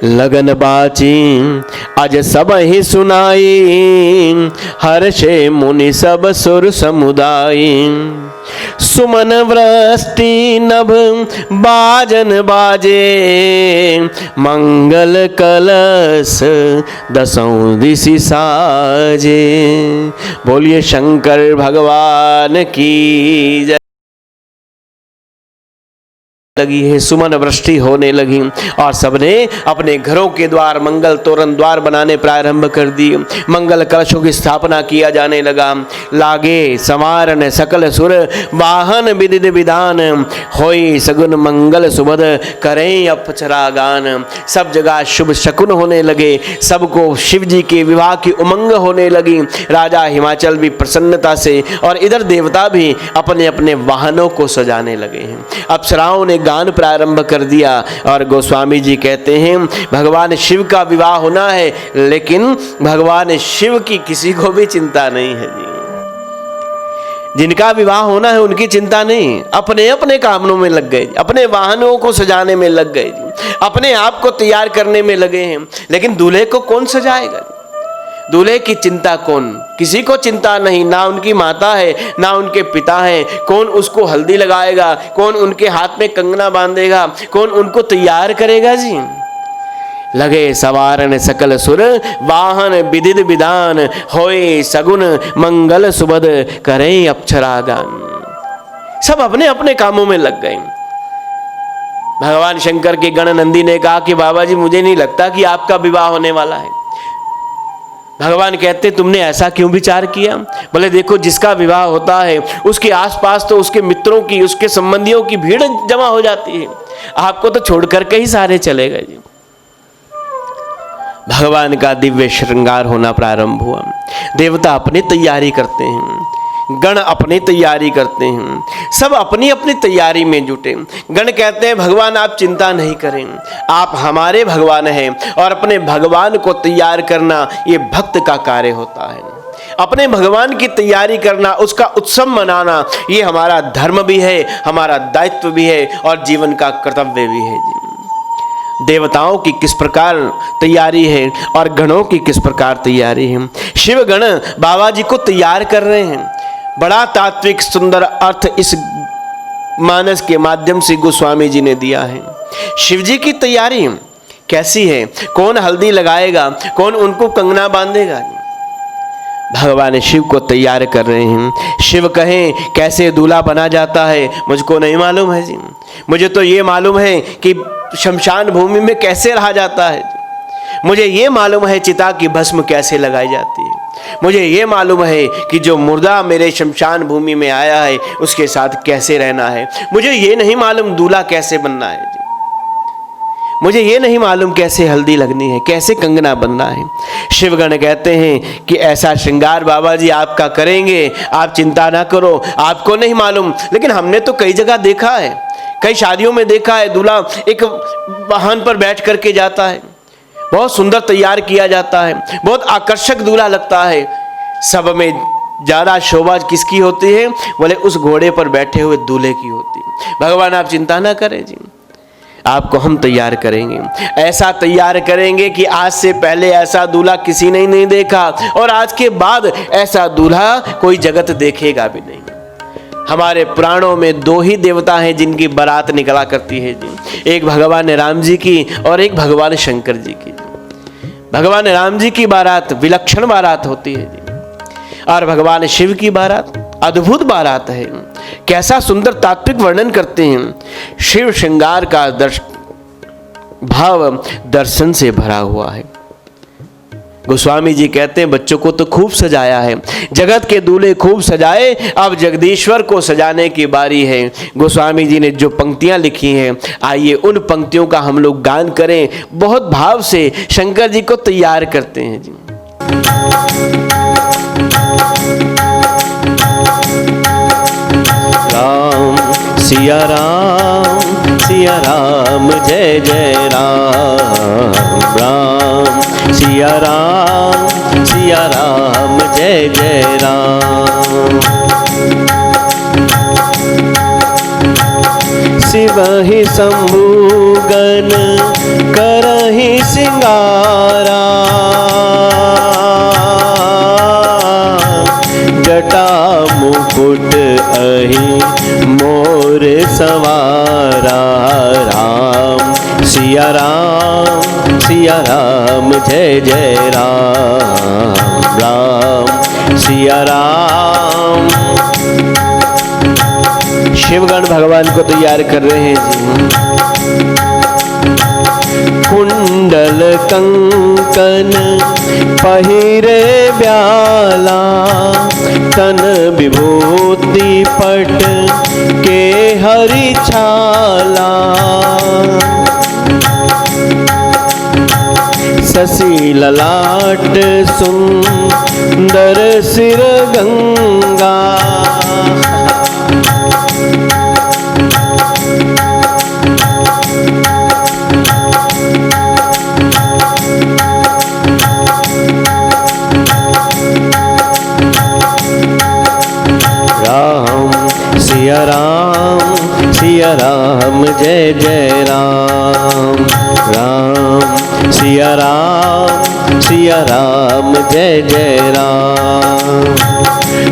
लगन बाची आज सब ही सुनाई, हर्षे मुनि सब सुर समुदाय, सुमन वृष्टि नभ बाजन बाजे, मंगल कलश दसों दिशि साजे। बोलिए शंकर भगवान की जय। लगी है, सुमन वृष्टि होने लगी और सबने अपने घरों के द्वार मंगल तोरण द्वार बनाने प्रारंभ कर दिए। मंगल कलशों की स्थापना किया जाने लगा। लागे संवारन सकल सुर, वाहन विदित विधान, होई सगुन मंगल सुबद, करें अपचरा गान। सब जगह शुभ शकुन होने लगे, सबको शिव जी के विवाह की उमंग होने लगी। राजा हिमाचल भी प्रसन्नता से और इधर देवता भी अपने अपने वाहनों को सजाने लगे हैं। अप्सराओं ने गान प्रारंभ कर दिया और गोस्वामी जी कहते हैं भगवान शिव का विवाह होना है, लेकिन भगवान शिव की किसी को भी चिंता नहीं है जी। जिनका विवाह होना है उनकी चिंता नहीं, अपने अपने कामों में लग गए, अपने वाहनों को सजाने में लग गए, अपने आप को तैयार करने में लगे हैं। लेकिन दूल्हे को कौन सजाएगा? दूल्हे की चिंता कौन? किसी को चिंता नहीं, ना उनकी माता है ना उनके पिता है। कौन उसको हल्दी लगाएगा, कौन उनके हाथ में कंगना बांधेगा, कौन उनको तैयार करेगा जी। लगे सवारन सकल सुर, वाहन विदित विधान, होए सगुन मंगल सुबद, करें अप्सरा गान। सब अपने अपने कामों में लग गए। भगवान शंकर के गण नंदी ने कहा कि बाबा जी मुझे नहीं लगता कि आपका विवाह होने वाला है। भगवान कहते तुमने ऐसा क्यों विचार किया? बोले देखो जिसका विवाह होता है उसके आसपास तो उसके मित्रों की, उसके संबंधियों की भीड़ जमा हो जाती है, आपको तो छोड़ करके ही सारे चले गए जी। भगवान का दिव्य श्रृंगार होना प्रारंभ हुआ। देवता अपनी तैयारी करते हैं, गण अपनी तैयारी करते हैं, सब अपनी अपनी तैयारी में जुटे। गण कहते हैं भगवान आप चिंता नहीं करें, आप हमारे भगवान हैं और अपने भगवान को तैयार करना ये भक्त का कार्य होता है। अपने भगवान की तैयारी करना, उसका उत्सव मनाना ये हमारा धर्म भी है, हमारा दायित्व भी है और जीवन का कर्तव्य भी है जी। देवताओं की किस प्रकार तैयारी है और गणों की किस प्रकार तैयारी है। शिव गण बाबा जी को तैयार कर रहे हैं। बड़ा तात्विक सुंदर अर्थ इस मानस के माध्यम से गोस्वामी जी ने दिया है। शिव जी की तैयारी कैसी है? कौन हल्दी लगाएगा, कौन उनको कंगना बांधेगा? भगवान शिव को तैयार कर रहे हैं। शिव कहें कैसे दूल्हा बना जाता है मुझको नहीं मालूम है जी, मुझे तो ये मालूम है कि शमशान भूमि में कैसे रहा जाता है, मुझे ये मालूम है चिता की भस्म कैसे लगाई जाती है, मुझे ये मालूम है कि जो मुर्दा मेरे शमशान भूमि में आया है उसके साथ कैसे रहना है, मुझे ये नहीं मालूम दूल्हा कैसे बनना है जी, मुझे ये नहीं मालूम कैसे हल्दी लगनी है, कैसे कंगना बनना है। शिवगण कहते हैं कि ऐसा श्रृंगार बाबा जी आपका करेंगे, आप चिंता ना करो, आपको नहीं मालूम, लेकिन हमने तो कई जगह देखा है, कई शादियों में देखा है, दूल्हा एक वाहन पर बैठ करके जाता है, बहुत सुंदर तैयार किया जाता है, बहुत आकर्षक दूल्हा लगता है। सब में ज़्यादा शोभा किसकी होती है? बोले उस घोड़े पर बैठे हुए दूल्हे की होती है। भगवान आप चिंता ना करें जी, आपको हम तैयार करेंगे, ऐसा तैयार करेंगे कि आज से पहले ऐसा दूल्हा किसी ने नहीं देखा और आज के बाद ऐसा दूल्हा कोई जगत देखेगा भी नहीं। हमारे पुराणों में दो ही देवता हैं जिनकी बारात निकला करती है जी, एक भगवान राम जी की और एक भगवान शंकर जी की। भगवान राम जी की बारात विलक्षण बारात होती है जी, और भगवान शिव की बारात अद्भुत बारात है। कैसा सुंदर तात्विक वर्णन करते हैं। शिव श्रृंगार का भाव दर्शन से भरा हुआ है। गोस्वामी जी कहते हैं बच्चों को तो खूब सजाया है, जगत के दूल्हे खूब सजाए, अब जगदीश्वर को सजाने की बारी है। गोस्वामी जी ने जो पंक्तियां लिखी हैं, आइए उन पंक्तियों का हम लोग गान करें। बहुत भाव से शंकर जी को तैयार करते हैं जी। राम सिया राम जय जय राम, राम सिया राम जय जय राम। शिव ही शंभुगन करहि सिंगारा, जटा मुकुट अहि मोर सवारा, राम सिया राम जय जय राम, राम सिया राम। शिवगण भगवान को तैयार कर रहे हैं जी। कुंडल कंकन पहिरे ब्याला, तन विभूति पट के हरि छाला, शशि ललाट सुंदर सिर गंगा, सिया राम जय जय राम, राम सिया राम जय जय राम।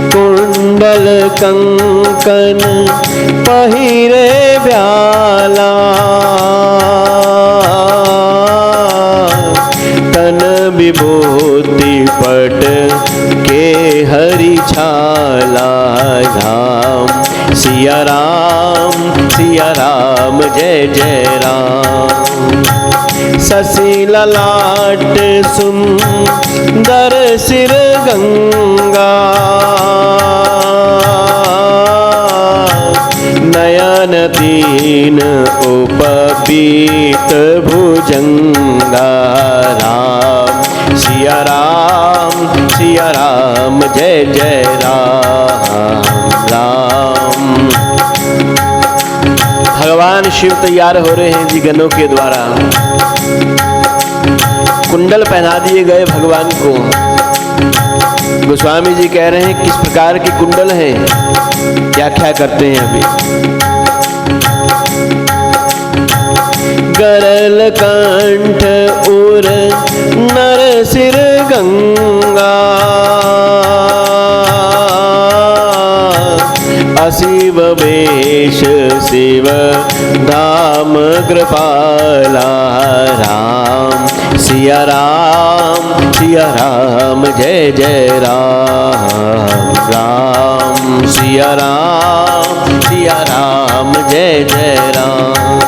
कुंडल कंकन पहिरे ब्याला, तन विभूति पट के हरि छाला, धाम सिया राम जय जय राम। शशि ललाट सुंदर सिर गंगा, नयन तीन उपबीत भुजंगा। राम सिया राम जय जय राम राम। भगवान शिव तैयार हो रहे हैं जी गनों के द्वारा। कुंडल पहना दिए गए भगवान को। गोस्वामी जी कह रहे हैं किस प्रकार के कुंडल हैं, व्याख्या करते हैं अभी। गरल कंठ उर नर सिर गंगा, अशिव वेश शिव धाम कृपाला। राम सिया राम जय जय राम राम। सिया राम जय जय राम।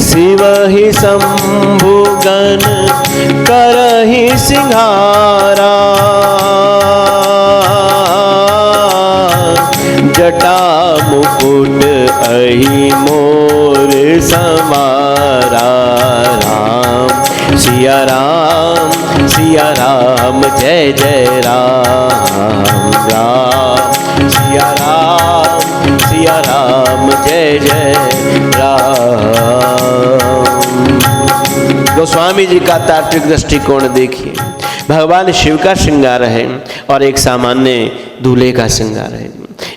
शिव ही शंभुगन करहि सिंहारा, जटा मुकुट अहि मोर समारा। राम सिया राम जय जय राम राम। सिया राम जय जय राम। गोस्वामी जी का तात्विक दृष्टिकोण देखिए। भगवान शिव का श्रृंगार है और एक सामान्य दूल्हे का श्रृंगार है।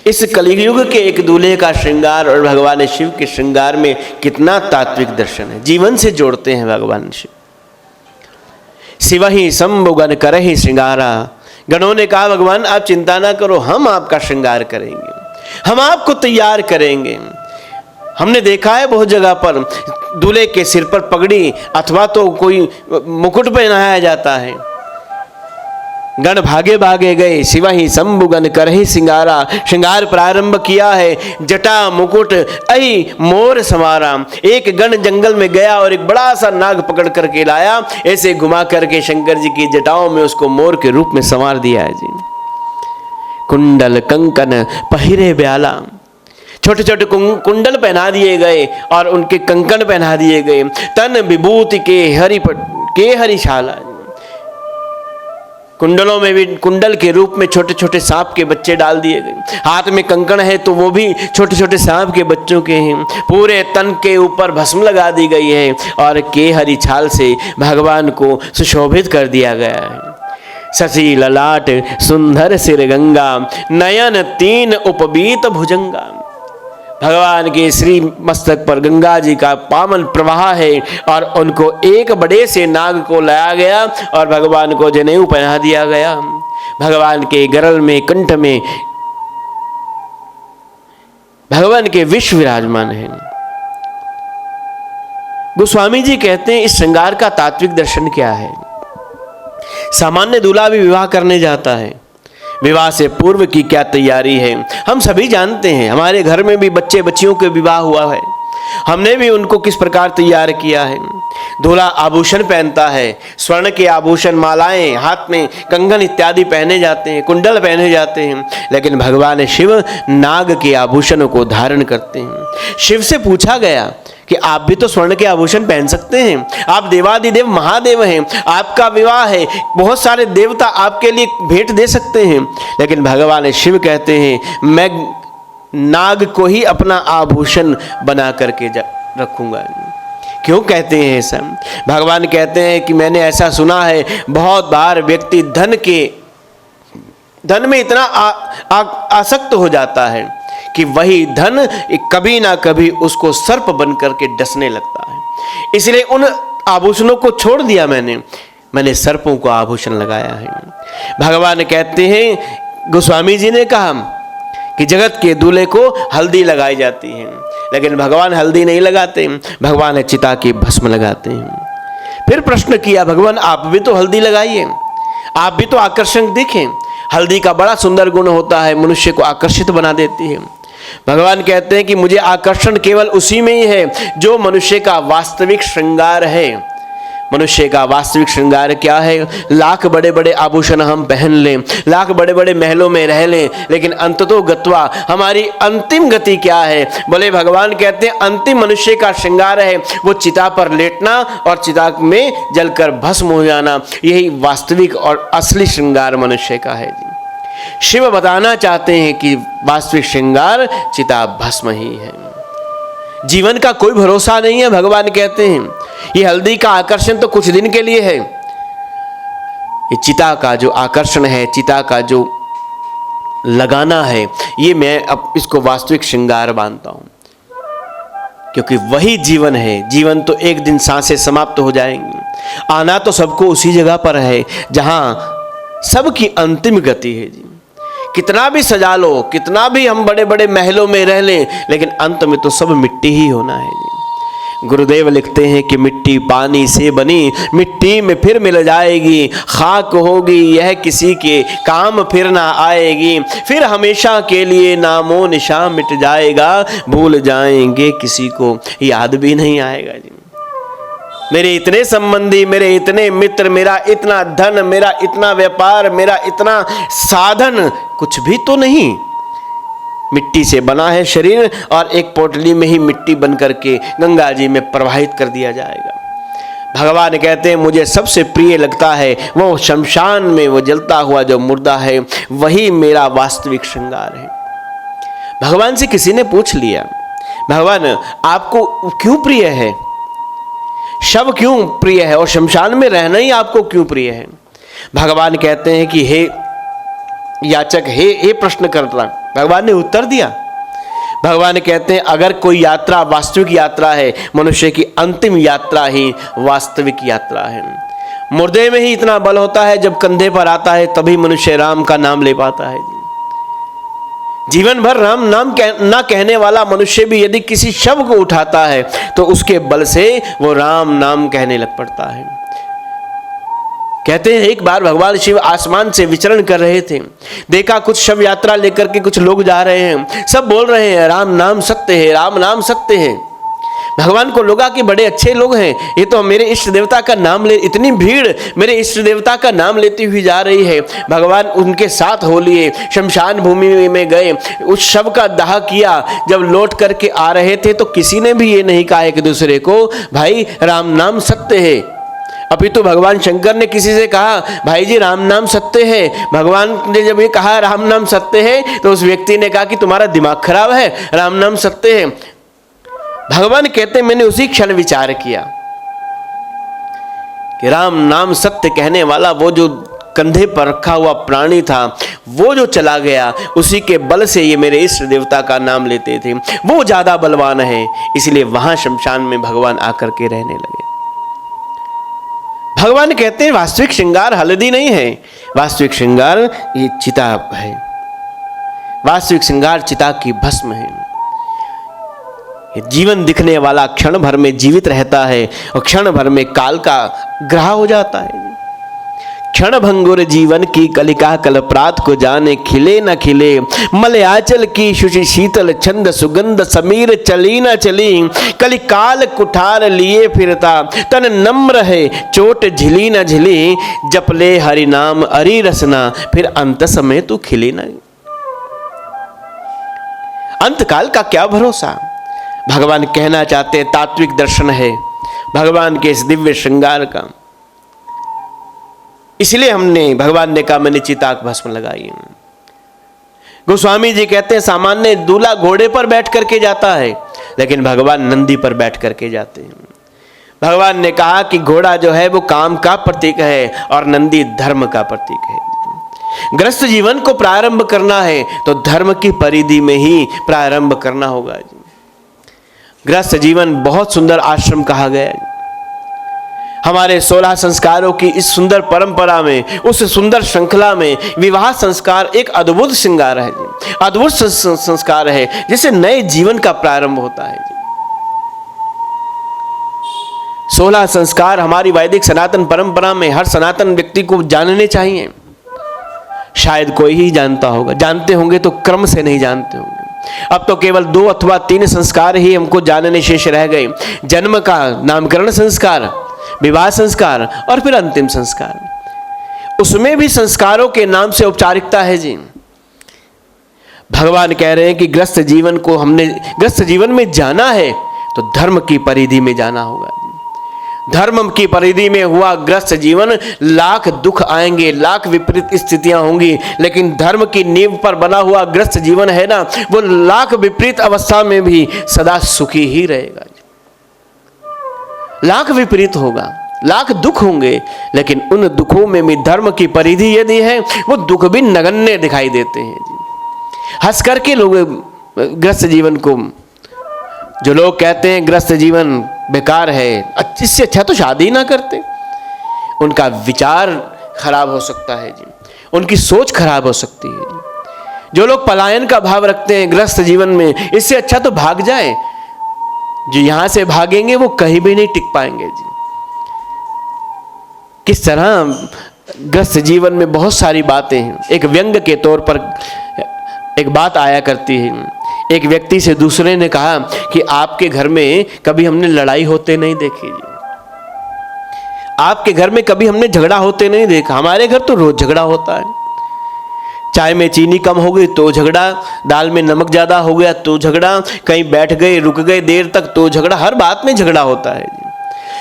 इस कलियुग के एक दूल्हे का श्रृंगार और भगवान शिव के श्रृंगार में कितना तात्विक दर्शन है, जीवन से जोड़ते हैं भगवान शिव। शिवहि शंभुगन करहि श्रृंगारा। गणों ने कहा भगवान आप चिंता ना करो, हम आपका श्रृंगार करेंगे, हम आपको तैयार करेंगे। हमने देखा है बहुत जगह पर दूल्हे के सिर पर पगड़ी अथवा तो कोई मुकुट पहनाया जाता है। गण भागे भागे गए, शिवहि शंभुगन करहि सिंगारा। श्रृंगार प्रारंभ किया है, जटा मुकुट अहि मोर समारा। एक गण जंगल में गया और एक बड़ा सा नाग पकड़ करके लाया, ऐसे घुमा करके शंकर जी की जटाओं में उसको मोर के रूप में संवार दिया है जी। कुंडल कंकन पहिरे ब्याला, छोटे छोटे कुंडल पहना दिए गए और उनके कंकण पहना दिए गए। तन विभूति के हरिशाला, कुंडलों में भी कुंडल के रूप में छोटे छोटे सांप के बच्चे डाल दिए गए। हाथ में कंकण है तो वो भी छोटे छोटे सांप के बच्चों के हैं। पूरे तन के ऊपर भस्म लगा दी गई है और के हरी छाल से भगवान को सुशोभित कर दिया गया है। शशि ललाट सुंदर सिर गंगा, नयन तीन उपबीत भुजंगा। भगवान के श्री मस्तक पर गंगा जी का पावन प्रवाह है और उनको एक बड़े से नाग को लाया गया और भगवान को जनेऊ पहना दिया गया। भगवान के गरल में कंठ में भगवान के विष विराजमान है। गोस्वामी जी कहते हैं इस श्रृंगार का तात्विक दर्शन क्या है। सामान्य दूल्हा भी विवाह करने जाता है, विवाह से पूर्व की क्या तैयारी है हम सभी जानते हैं। हमारे घर में भी बच्चे बच्चियों के विवाह हुआ है, हमने भी उनको किस प्रकार तैयार किया है। दूल्हा आभूषण पहनता है, स्वर्ण के आभूषण, मालाएं, हाथ में कंगन इत्यादि पहने जाते हैं, कुंडल पहने जाते हैं। लेकिन भगवान शिव नाग के आभूषणों को धारण करते हैं। शिव से पूछा गया कि आप भी तो स्वर्ण के आभूषण पहन सकते हैं, आप देवादिदेव महादेव हैं, आपका विवाह है, बहुत सारे देवता आपके लिए भेंट दे सकते हैं। लेकिन भगवान शिव कहते हैं मैं नाग को ही अपना आभूषण बना करके रखूंगा। क्यों कहते हैं ऐसा? भगवान कहते हैं कि मैंने ऐसा सुना है बहुत बार व्यक्ति धन में इतना आसक्त हो जाता है कि वही धन कभी ना कभी उसको सर्प बन करके डसने लगता है। इसलिए उन आभूषणों को छोड़ दिया मैंने सर्पों को आभूषण लगाया है। भगवान कहते हैं, गोस्वामी जी ने कहा कि जगत के दूल्हे को हल्दी लगाई जाती है, लेकिन भगवान हल्दी नहीं लगाते, भगवान चिता की भस्म लगाते हैं। फिर प्रश्न किया, भगवान आप भी तो हल्दी लगाइए, आप भी तो आकर्षक दिखें। हल्दी का बड़ा सुंदर गुण होता है, मनुष्य को आकर्षित बना देती है। भगवान कहते हैं कि मुझे आकर्षण केवल उसी में ही है जो मनुष्य का वास्तविक श्रृंगार है। मनुष्य का वास्तविक श्रृंगार क्या है? लाख बड़े बड़े आभूषण हम पहन लें, लाख बड़े बड़े महलों में रह लें, लेकिन अंततो गत्वा हमारी अंतिम गति क्या है? बोले भगवान कहते हैं अंतिम मनुष्य का श्रृंगार है वो चिता पर लेटना और चिता में जलकर भस्म हो जाना। यही वास्तविक और असली श्रृंगार मनुष्य का है जी। शिव बताना चाहते हैं कि वास्तविक श्रृंगार चिता भस्म ही है। जीवन का कोई भरोसा नहीं है। भगवान कहते हैं ये हल्दी का आकर्षण तो कुछ दिन के लिए है, ये चिता का जो आकर्षण है, चिता का जो लगाना है, ये मैं अब इसको वास्तविक श्रृंगार मानता हूं, क्योंकि वही जीवन है। जीवन तो एक दिन सांसें समाप्त हो जाएंगी, आना तो सबको उसी जगह पर है जहां सबकी अंतिम गति है जी। कितना भी सजा लो, कितना भी हम बड़े बड़े महलों में रह लें, लेकिन अंत में तो सब मिट्टी ही होना है जी। गुरुदेव लिखते हैं कि मिट्टी पानी से बनी, मिट्टी में फिर मिल जाएगी, खाक होगी यह किसी के काम फिर ना आएगी, फिर हमेशा के लिए नामो निशान मिट जाएगा, भूल जाएंगे किसी को याद भी नहीं आएगा जी। मेरे इतने संबंधी, मेरे इतने मित्र, मेरा इतना धन, मेरा इतना व्यापार, मेरा इतना साधन कुछ भी तो नहीं। मिट्टी से बना है शरीर और एक पोटली में ही मिट्टी बन करके गंगा जी में प्रवाहित कर दिया जाएगा। भगवान कहते हैं मुझे सबसे प्रिय लगता है वो शमशान में वो जलता हुआ जो मुर्दा है, वही मेरा वास्तविक श्रृंगार है। भगवान से किसी ने पूछ लिया, भगवान आपको क्यों प्रिय है, शव क्यों प्रिय है और शमशान में रहना ही आपको क्यों प्रिय है? भगवान कहते हैं कि हे याचक, हे प्रश्नकर्ता, भगवान ने उत्तर दिया। भगवान कहते हैं अगर कोई यात्रा वास्तविक यात्रा है, मनुष्य की अंतिम यात्रा ही वास्तविक यात्रा है। मुर्दे में ही इतना बल होता है, जब कंधे पर आता है तभी मनुष्य राम का नाम ले पाता है। जीवन भर राम नाम ना कहने वाला मनुष्य भी यदि किसी शव को उठाता है तो उसके बल से वो राम नाम कहने लग पड़ता है। कहते हैं एक बार भगवान शिव आसमान से विचरण कर रहे थे, देखा कुछ शव यात्रा लेकर के कुछ लोग जा रहे हैं, सब बोल रहे हैं राम नाम सत्य है, राम नाम सत्य है। भगवान को लगा कि बड़े अच्छे लोग हैं, ये तो मेरे इष्ट देवता का नाम ले, इतनी भीड़ मेरे इष्ट देवता का नाम लेती हुई जा रही है। भगवान उनके साथ हो लिए, शमशान भूमि में गए, उस शव का दाह किया। जब लौट करके आ रहे थे तो किसी ने भी ये नहीं कहा एक दूसरे को भाई राम नाम सत्य है, अभी तो भगवान शंकर ने किसी से कहा भाई जी राम नाम सत्य है। भगवान ने जब ये कहा राम नाम सत्य है तो उस व्यक्ति ने कहा कि तुम्हारा दिमाग खराब है, राम नाम सत्य है। भगवान कहते मैंने उसी क्षण विचार किया कि राम नाम सत्य कहने वाला वो जो कंधे पर रखा हुआ प्राणी था, वो जो चला गया, उसी के बल से ये मेरे इष्ट देवता का नाम लेते थे, वो ज्यादा बलवान है, इसलिए वहां शमशान में भगवान आकर के रहने लगे। भगवान कहते हैं वास्तविक श्रृंगार हल्दी नहीं है, वास्तविक श्रृंगार ये चिता है, वास्तविक श्रृंगार चिता की भस्म है। जीवन दिखने वाला क्षण भर में जीवित रहता है और क्षण भर में काल का ग्राह हो जाता है। क्षण भंगुर जीवन की कलिका कलप्रात को जाने, खिले न खिले मलयाचल की शुचि शीतल छंद सुगंध समीर चली न चली, कलिकाल कुठार लिए फिरता तन नम्र है चोट झिली न झिली, जपले हरि नाम हरि रसना फिर अंत समय तू खिली न। अंत काल का क्या भरोसा। भगवान कहना चाहते हैं तात्विक दर्शन है भगवान के इस दिव्य श्रृंगार का, इसलिए हमने भगवान ने कहा मैंने चिता भस्म लगाई। गोस्वामी जी कहते हैं सामान्य दूल्हा घोड़े पर बैठ करके जाता है, लेकिन भगवान नंदी पर बैठ करके जाते हैं। भगवान ने कहा कि घोड़ा जो है वो काम का प्रतीक है और नंदी धर्म का प्रतीक है। गृहस्थ जीवन को प्रारंभ करना है तो धर्म की परिधि में ही प्रारंभ करना होगा। गृहस्थ जीवन बहुत सुंदर आश्रम कहा गया है। हमारे 16 संस्कारों की इस सुंदर परंपरा में, उस सुंदर श्रृंखला में विवाह संस्कार एक अद्भुत श्रृंगार है, अद्भुत संस्कार है जिससे नए जीवन का प्रारंभ होता है। 16 संस्कार हमारी वैदिक सनातन परंपरा में हर सनातन व्यक्ति को जानने चाहिए। शायद कोई ही जानता होगा, जानते होंगे तो क्रम से नहीं जानते होंगे। अब तो केवल 2 अथवा 3 संस्कार ही हमको जानने शेष रह गए। जन्म का नामकरण संस्कार, विवाह संस्कार और फिर अंतिम संस्कार। उसमें भी संस्कारों के नाम से औपचारिकता है जी। भगवान कह रहे हैं कि ग्रस्त जीवन को हमने ग्रस्त जीवन में जाना है तो धर्म की परिधि में जाना होगा। धर्म की परिधि में हुआ ग्रस्त जीवन, लाख दुख आएंगे, लाख विपरीत स्थितियां होंगी, लेकिन धर्म की नींव पर बना हुआ ग्रस्त जीवन है ना, वो लाख विपरीत अवस्था में भी सदा सुखी ही रहेगा। लाख विपरीत होगा, लाख दुख होंगे, लेकिन उन दुखों में भी धर्म की परिधि यदि है, वो दुख भी नगण्य दिखाई देते हैं जी। हंस करके लोग ग्रस्त जीवन को, जो लोग कहते हैं ग्रस्त जीवन बेकार है, इससे अच्छा तो शादी ना करते, उनका विचार खराब हो सकता है जी, उनकी सोच खराब हो सकती है जी। जो लोग पलायन का भाव रखते हैं ग्रस्त जीवन में, इससे अच्छा तो भाग जाए, जो यहां से भागेंगे वो कहीं भी नहीं टिक पाएंगे जी। किस तरह ग्रस्त जीवन में बहुत सारी बातें हैं। एक व्यंग के तौर पर एक बात आया करती है। एक व्यक्ति से दूसरे ने कहा कि आपके घर में कभी हमने लड़ाई होते नहीं देखी जी, आपके घर में कभी हमने झगड़ा होते नहीं देखा, हमारे घर तो रोज झगड़ा होता है। चाय में चीनी कम हो गई तो झगड़ा, दाल में नमक ज्यादा हो गया तो झगड़ा, कहीं बैठ गए रुक गए देर तक तो झगड़ा, हर बात में झगड़ा होता है जी।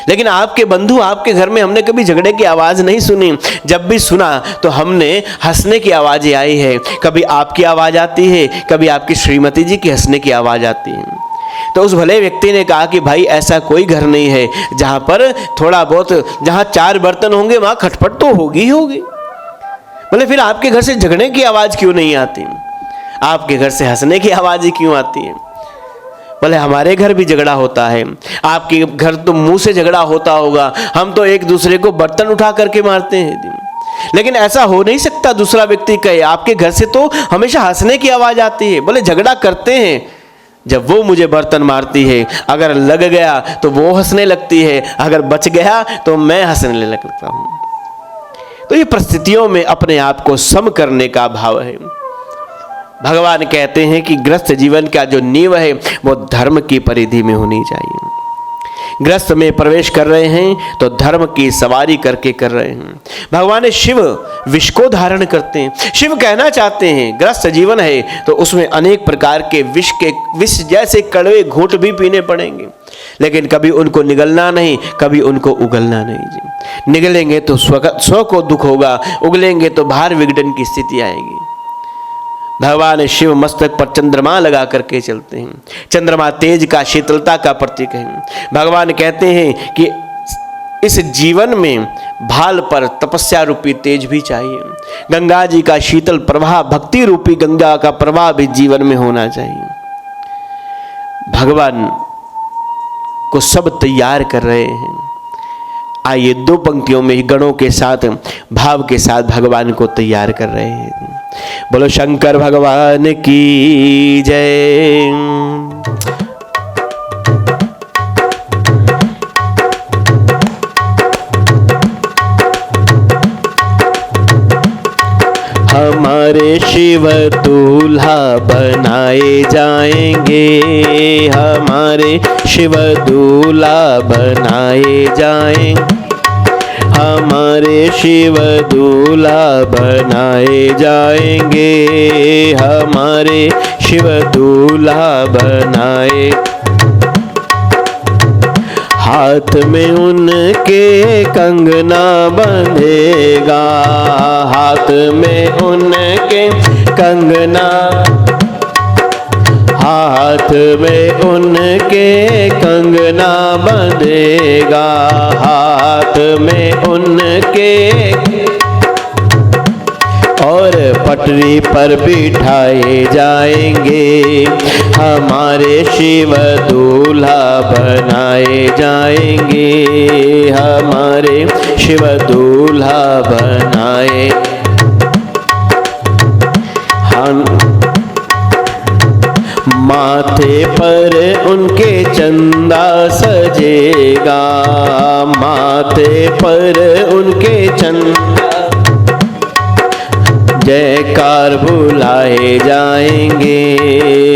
लेकिन आपके बंधु, आपके घर में हमने कभी झगड़े की आवाज नहीं सुनी। जब भी सुना तो हमने हंसने की आवाजें आई है, कभी आपकी आवाज आती है, कभी आपकी श्रीमती जी की हंसने की आवाज आती है। तो उस भले व्यक्ति ने कहा कि भाई ऐसा कोई घर नहीं है जहां पर थोड़ा बहुत, जहां 4 बर्तन होंगे वहां खटपट तो होगी ही होगी। बोले फिर आपके घर से झगड़े की आवाज क्यों नहीं आती, आपके घर से हंसने की आवाज ही क्यों आती है? बोले हमारे घर भी झगड़ा होता है, आपके घर तो मुंह से झगड़ा होता होगा, हम तो एक दूसरे को बर्तन उठा करके मारते हैं। लेकिन ऐसा हो नहीं सकता, दूसरा व्यक्ति कहे आपके घर से तो हमेशा हंसने की आवाज आती है। बोले झगड़ा करते हैं जब वो मुझे बर्तन मारती है, अगर लग गया तो वो हंसने लगती है, अगर बच गया तो मैं हंसने लगता हूं। तो ये परिस्थितियों में अपने आप को सम करने का भाव है। भगवान कहते हैं कि ग्रस्त जीवन का जो नींव है वो धर्म की परिधि में होनी चाहिए। ग्रस्त में प्रवेश कर रहे हैं तो धर्म की सवारी करके कर रहे हैं। भगवान शिव विष को धारण करते हैं। शिव कहना चाहते हैं ग्रस्त जीवन है तो उसमें अनेक प्रकार के विष जैसे कड़वे घूंट भी पीने पड़ेंगे, लेकिन कभी उनको निगलना नहीं, कभी उनको उगलना नहीं जी। निगलेंगे तो स्व को दुख होगा, उगलेंगे तो भार विघटन की स्थिति आएगी। भगवान शिव मस्तक पर चंद्रमा लगा करके चलते हैं। चंद्रमा तेज का, शीतलता का प्रतीक है। भगवान कहते हैं कि इस जीवन में भाल पर तपस्या रूपी तेज भी चाहिए। गंगा जी का शीतल प्रवाह, भक्ति रूपी गंगा का प्रवाह भी जीवन में होना चाहिए। भगवान को सब तैयार कर रहे हैं। आइए 2 पंक्तियों में ही गणों के साथ, भाव के साथ भगवान को तैयार कर रहे हैं। बोलो शंकर भगवान की जय। हमारे शिव दूल्हा बनाए जाएंगे, हमारे शिव दूल्हा बनाए जाएंगे, हमारे शिव दूल्हा बनाए जाएंगे, हमारे शिव दूल्हा बनाए। हाथ में उनके कंगना बंधेगा, हाथ में उनके कंगना, हाथ में उनके कंगना बंधेगा, हाथ में उनके, और पटरी पर बिठाए जाएंगे, हमारे शिव दूल्हा बनाए जाएंगे, हमारे शिव दूल्हा बनाए। हम माथे पर उनके चंदा सजेगा, माथे पर उनके चंदा, जयकार बुलाए जाएंगे,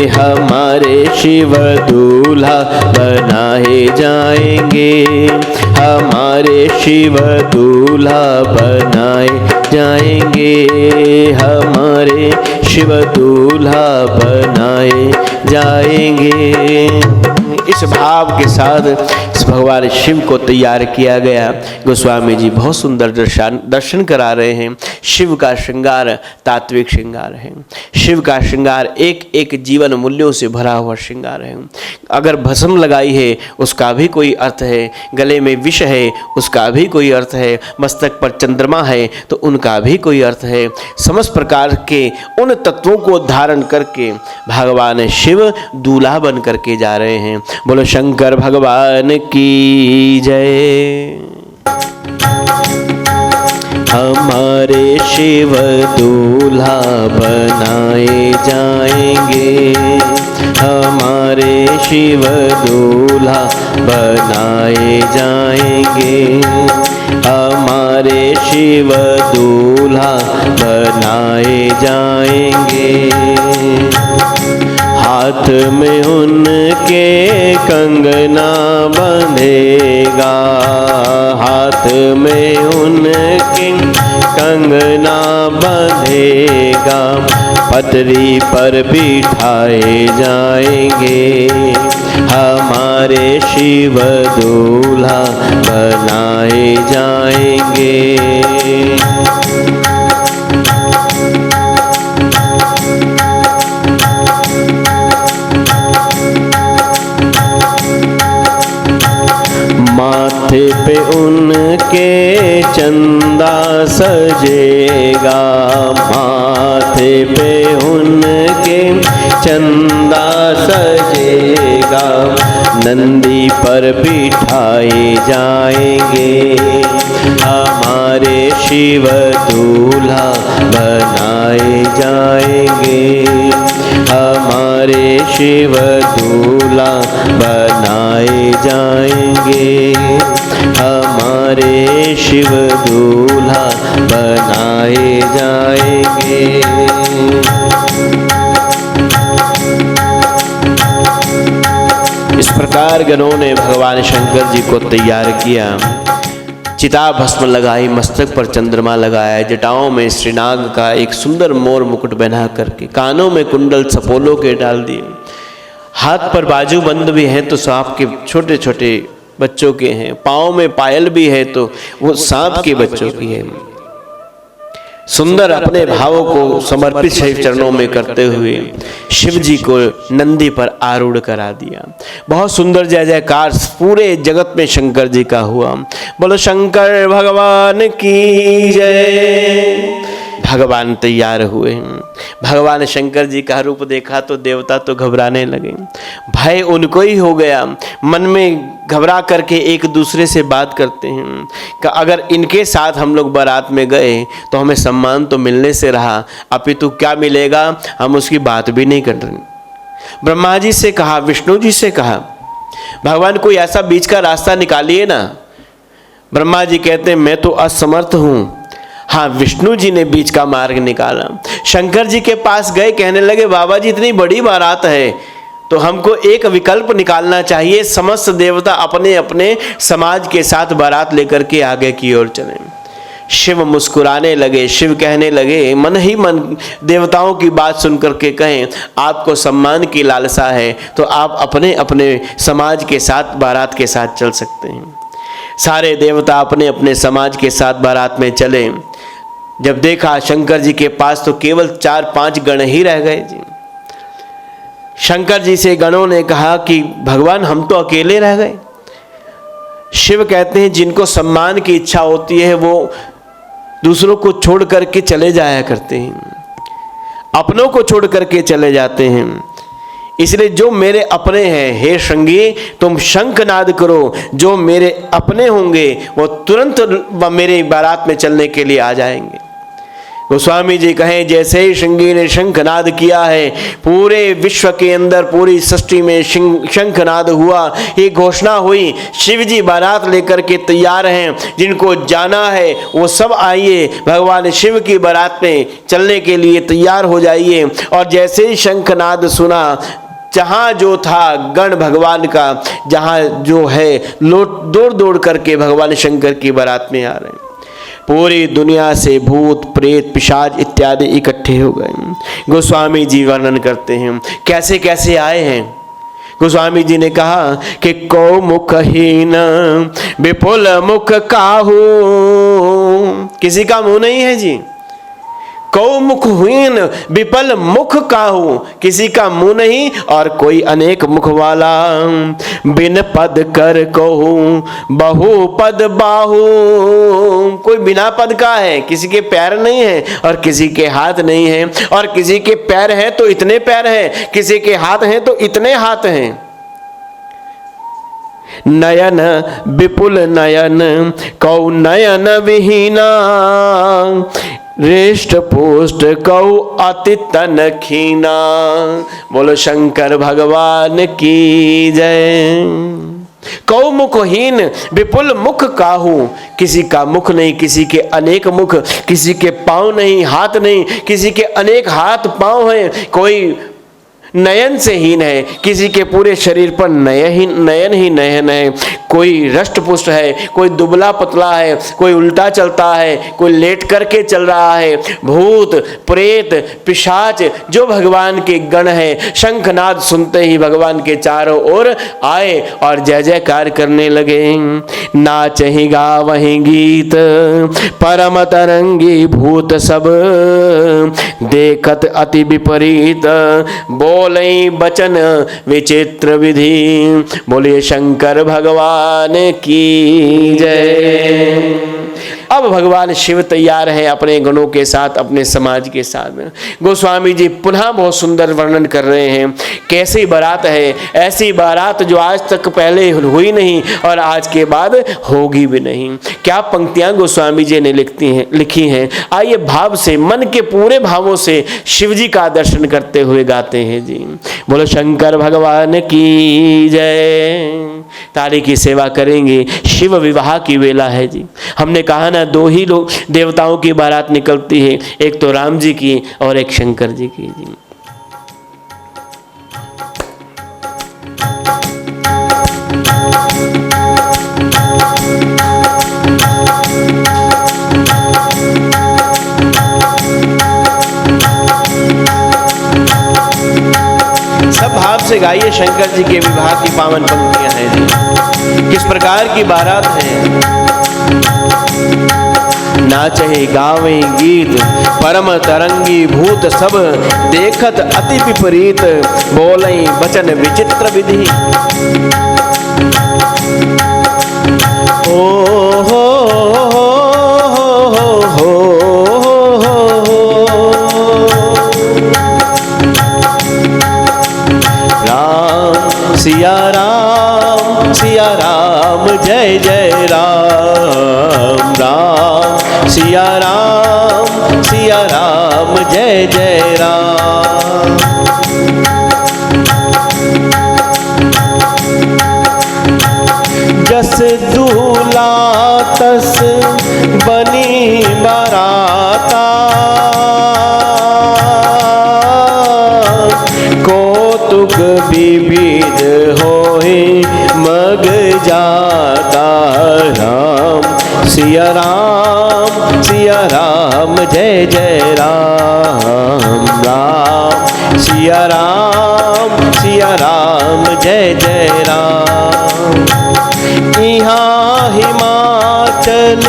हमारे शिव दूल्हा बनाए जाएंगे, हमारे शिव दूल्हा बनाए जाएंगे, हमारे शिव दूल्हा बनाए जाएंगे। इस भाव के साथ इस भगवान शिव को तैयार किया गया। गोस्वामी जी बहुत सुंदर दर्शन करा रहे हैं। शिव का श्रृंगार तात्विक श्रृंगार है। शिव का श्रृंगार एक एक जीवन मूल्यों से भरा हुआ श्रृंगार है। अगर भस्म लगाई है उसका भी कोई अर्थ है, गले में विष है उसका भी कोई अर्थ है, मस्तक पर चंद्रमा है तो उनका भी कोई अर्थ है। समस्त प्रकार के उन तत्वों को धारण करके भगवान शिव दूल्हा बन करके जा रहे हैं। बोलो शंकर भगवान की जय। हमारे शिव दूल्हा बनाए जाएंगे, हमारे शिव दूल्हा बनाए जाएंगे, हमारे शिव दूल्हा बनाए जाएंगे। हाथ में उनके कंगना बंधेगा, हाथ में उनके कंगना बंधेगा, पटरी पर बिठाए जाएंगे, हमारे शिव दूल्हा बनाए जाएंगे। माथे पे उनके चंदा सजेगा, माथे पे उनके चंदा सजेगा, नंदी पर बिठाए जाएंगे, हमारे शिव दूल्हा बनाए जाएंगे, हमारे शिव दूल्हा बनाए जाएंगे, हमारे शिव दूल्हा बनाए जाएंगे। इस प्रकार गणों ने भगवान शंकर जी को तैयार किया। चिता भस्म लगाई, मस्तक पर चंद्रमा लगाया, जटाओं में श्रीनाग का एक सुंदर मोर मुकुट बना करके, कानों में कुंडल सपोलों के डाल दिए, हाथ पर बाजू बंद भी हैं तो सांप के छोटे छोटे बच्चों के हैं, पाँव में पायल भी है तो वो सांप के बच्चों की है। सुंदर अपने भावों को समर्पित शिव चरणों में करते हुए शिव जी को नंदी पर आरूढ़ करा दिया। बहुत सुंदर जय जयकार पूरे जगत में शंकर जी का हुआ। बोलो शंकर भगवान की जय। भगवान तैयार हुए। भगवान शंकर जी का रूप देखा तो देवता तो घबराने लगे, भय उनको ही हो गया। मन में घबरा करके एक दूसरे से बात करते हैं कि अगर इनके साथ हम लोग बारात में गए तो हमें सम्मान तो मिलने से रहा, अपितु क्या मिलेगा हम उसकी बात भी नहीं कर रहे। ब्रह्मा जी से कहा, विष्णु जी से कहा, भगवान कोई ऐसा बीच का रास्ता निकालिए ना। ब्रह्मा जी कहते हैं मैं तो असमर्थ हूँ। हाँ, विष्णु जी ने बीच का मार्ग निकाला। शंकर जी के पास गए, कहने लगे बाबा जी इतनी बड़ी बारात है तो हमको एक विकल्प निकालना चाहिए, समस्त देवता अपने अपने समाज के साथ बारात लेकर के आगे की ओर चलें। शिव मुस्कुराने लगे, शिव कहने लगे मन ही मन देवताओं की बात सुन करके कहें आपको सम्मान की लालसा है तो आप अपने अपने समाज के साथ बारात के साथ चल सकते हैं। सारे देवता अपने अपने समाज के साथ बारात में चले। जब देखा शंकर जी के पास तो केवल 4-5 गण ही रह गए जी। शंकर जी से गणों ने कहा कि भगवान हम तो अकेले रह गए। शिव कहते हैं जिनको सम्मान की इच्छा होती है वो दूसरों को छोड़ करके चले जाया करते हैं, अपनों को छोड़ करके चले जाते हैं। इसलिए जो मेरे अपने हैं, हे श्रृंगी तुम शंखनाद करो, जो मेरे अपने होंगे वो तुरंत मेरे बारात में चलने के लिए आ जाएंगे। गोस्वामी जी कहें जैसे ही श्रृंगी ने शंखनाद किया है, पूरे विश्व के अंदर, पूरी सृष्टि में शंखनाद हुआ, ये घोषणा हुई, शिव जी बारात लेकर के तैयार हैं, जिनको जाना है वो सब आइए, भगवान शिव की बारात में चलने के लिए तैयार हो जाइए। और जैसे ही शंखनाद सुना, जहाँ जो था गण भगवान का, जहाँ जो है दौड़ दौड़ करके भगवान शंकर की बारात में आ रहे हैं। पूरी दुनिया से भूत प्रेत पिशाच इत्यादि इकट्ठे हो गए। गोस्वामी जी वर्णन करते हैं कैसे कैसे आए हैं। गोस्वामी जी ने कहा कि कौ मुखहीन विपुल मुख काहू, किसी का मुंह नहीं है जी। कौ मुखहीन विपुल मुख काहू, किसी का मुंह नहीं और कोई अनेक मुख वाला। बिन पद कर कहू बहु पद बाहू, कोई बिना पद का है, किसी के पैर नहीं है और किसी के हाथ नहीं है, और किसी के पैर हैं तो इतने पैर हैं, किसी के हाथ हैं तो इतने हाथ हैं। नयन विपुल नयन कौ नयन विहीना, रेष्ट पुष्ट कौ अति तन खीना। बोलो शंकर भगवान की जय। कौ मुखहीन विपुल मुख काहू, किसी का मुख नहीं, किसी के अनेक मुख, किसी के पांव नहीं, हाथ नहीं, किसी के अनेक हाथ पांव हैं, कोई नयन से हीन है, किसी के पूरे शरीर पर नयन ही नयन है, कोई रष्ट पुष्ट है, कोई दुबला पतला है, कोई उल्टा चलता है, कोई लेट करके चल रहा है। भूत प्रेत पिशाच जो भगवान के गण है, शंखनाद सुनते ही भगवान के चारों ओर आए और जय जयकार करने लगे। नाचहि गावहि गीत परम तरंगी, भूत सब देखत अति विपरीत, बोले बचन विचित्र विधि। बोलिए शंकर भगवान की जय। अब भगवान शिव तैयार है अपने गणों के साथ, अपने समाज के साथ में। गोस्वामी जी पुनः बहुत सुंदर वर्णन कर रहे हैं कैसी बारात है, ऐसी बारात जो आज तक पहले हुई नहीं और आज के बाद होगी भी नहीं। क्या पंक्तियां गोस्वामी जी ने लिखी हैं। आइए भाव से, मन के पूरे भावों से शिव जी का दर्शन करते हुए गाते हैं जी। बोलो शंकर भगवान की जय। ताली की सेवा करेंगे। शिव विवाह की वेला है जी। हमने कहा ना, दो ही लोग देवताओं की बारात निकलती है, एक तो राम जी की और एक शंकर जी की जी। सब भाव से गाइए शंकर जी के विवाह की पावन पंक्तियां हैं जी। किस प्रकार की बारात है। नाचहि गावे गीत परम तरंगी, भूत सब देखत अति विपरीत, बोले बचन विचित्र विधि। ओ हो सिया राम जय जय राम, राम सिया राम जय जय राम। जस दूला तस बनी बाराता, कौतुक विविध होए मग जाता। राम सिया राम जय जय राम, राम सिया राम जय जय राम। यहाँ हिमाचल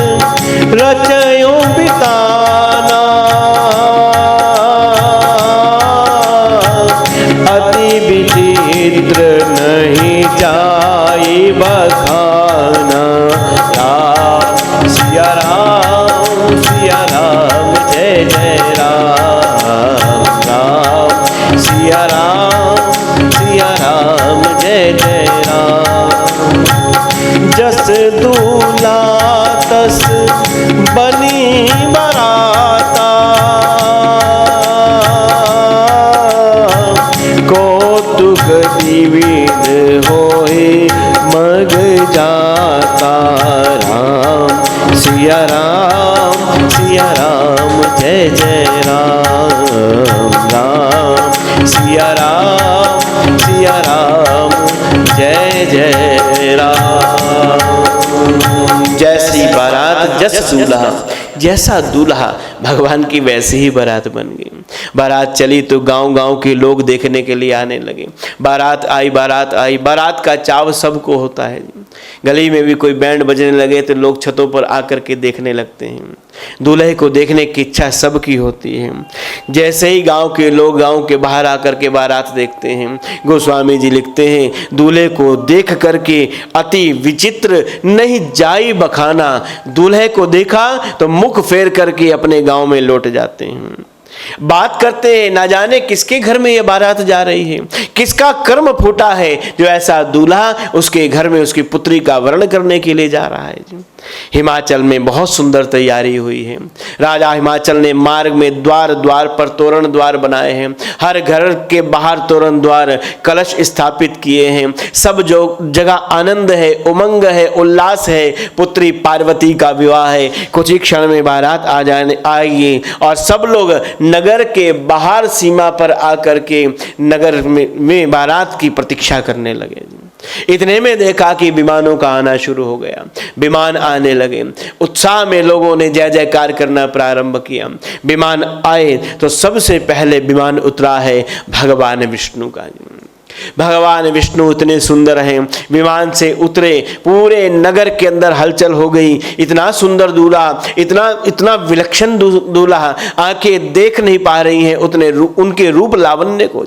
रचयो बिताना, अति विचित्र नहीं जाई बखाना। राम सिया राम जय जय राम, राम सिया राम जय जय राम। जस दूला तस बनी बरा, राम सिया राम जय जय राम, राम सिया राम जय जय राम। जैसी बारात जस दूल्हा, जैसा दूल्हा भगवान की वैसी ही बारात बन गई। बारात चली तो गांव गांव के लोग देखने के लिए आने लगे। बारात आई, बारात आई, बारात का चाव सबको होता है। गली में भी कोई बैंड बजने लगे तो लोग छतों पर आकर के देखने लगते हैं। दूल्हे को देखने की इच्छा सबकी होती है। जैसे ही गांव के लोग गांव के बाहर आकर के बारात देखते हैं, गोस्वामी जी लिखते हैं, दूल्हे को देख करके अति विचित्र नहीं जाई बखाना, दूल्हे को देखा तो मुख फेर करके अपने गांव में लौट जाते हैं। बात करते हैं, ना जाने किसके घर में ये बारात जा रही है, किसका कर्म फूटा है जो ऐसा दूल्हा उसके घर में उसकी पुत्री का वरण करने के लिए जा रहा है। हिमाचल में बहुत सुंदर तैयारी हुई है। राजा हिमाचल ने मार्ग में द्वार द्वार पर तोरण द्वार बनाए हैं। हर घर के बाहर तोरण द्वार, कलश स्थापित किए हैं। सब जो जगह आनंद है, उमंग है, उल्लास है। पुत्री पार्वती का विवाह है। कुछ ही क्षण में बारात आएगी और सब लोग नगर के बाहर सीमा पर आकर के नगर में बारात की प्रतीक्षा करने लगे। इतने में देखा कि विमानों का आना शुरू हो गया। विमान आने लगे, उत्साह में लोगों ने जय जयकार करना प्रारंभ किया। विमान आए तो सबसे पहले विमान उतरा है भगवान विष्णु का। भगवान विष्णु इतने सुंदर हैं, विमान से उतरे, पूरे नगर के अंदर हलचल हो गई। इतना सुंदर दूल्हा, इतना विलक्षण दूल्हा, आंखें देख नहीं पा रही हैं उनके रूप लावण्य को।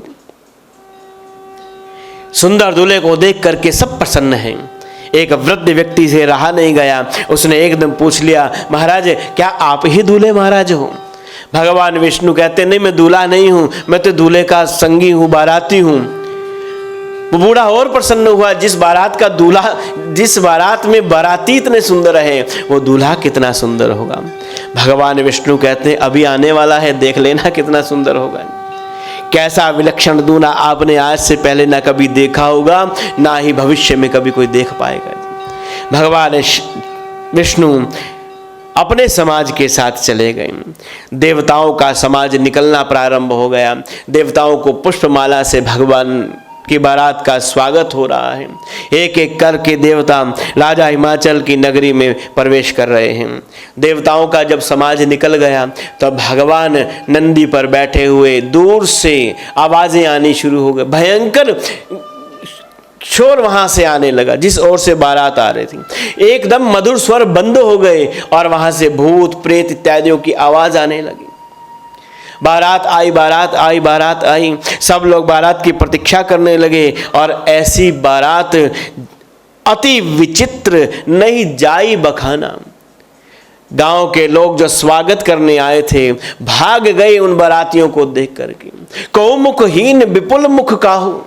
सुंदर दूल्हे को देख करके सब प्रसन्न हैं। एक वृद्ध व्यक्ति से रहा नहीं गया, उसने एकदम पूछ लिया, महाराज क्या आप ही दूल्हे महाराज हो? भगवान विष्णु कहते नहीं, मैं दूल्हा नहीं हूं, मैं तो दूल्हे का संगी हूं, बाराती हूं। वो बूढ़ा और प्रसन्न हुआ, जिस बारात में बाराती इतने सुंदर है, वो दूल्हा कितना सुंदर होगा। भगवान विष्णु कहते हैं अभी आने वाला है, देख लेना कितना सुंदर होगा। कैसा विलक्षण दूल्हा आपने आज से पहले ना कभी देखा होगा, ना ही भविष्य में कभी कोई देख पाएगा। भगवान विष्णु अपने समाज के साथ चले गए। देवताओं का समाज निकलना प्रारंभ हो गया। देवताओं को पुष्पमाला से भगवान की बारात का स्वागत हो रहा है। एक एक करके देवता राजा हिमाचल की नगरी में प्रवेश कर रहे हैं। देवताओं का जब समाज निकल गया तब भगवान नंदी पर बैठे हुए दूर से आवाजें आनी शुरू हो गई। भयंकर शोर वहां से आने लगा, जिस ओर से बारात आ रही थी। एकदम मधुर स्वर बंद हो गए और वहां से भूत प्रेत इत्यादियों की आवाज आने लगी। बारात आई, बारात आई, बारात आई। सब लोग बारात की प्रतीक्षा करने लगे और ऐसी बारात अति विचित्र नहीं जाई बखाना। गांव के लोग जो स्वागत करने आए थे भाग गए उन बारातियों को देख करके। कौ मुखहीन विपुल मुख काहू,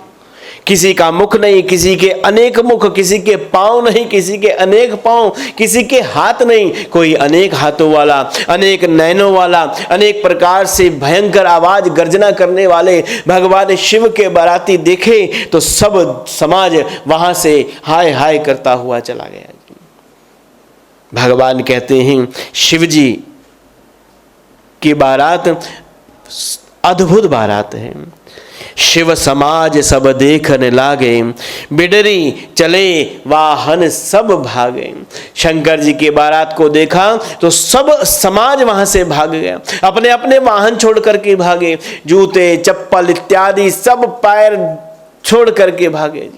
किसी का मुख नहीं, किसी के अनेक मुख, किसी के पांव नहीं, किसी के अनेक पांव, किसी के हाथ नहीं, कोई अनेक हाथों वाला, अनेक नयनों वाला, अनेक प्रकार से भयंकर आवाज गर्जना करने वाले भगवान शिव के बाराती देखे तो सब समाज वहां से हाय हाय करता हुआ चला गया। भगवान कहते हैं शिव जी की बारात अद्भुत बारात है। शिव समाज सब देखने लागे, बिडरी चले वाहन सब भागे। शंकर जी की बारात को देखा तो सब समाज वहां से भाग गया, अपने अपने वाहन छोड़ करके भागे। जूते चप्पल इत्यादि सब पैर छोड़ करके भागे।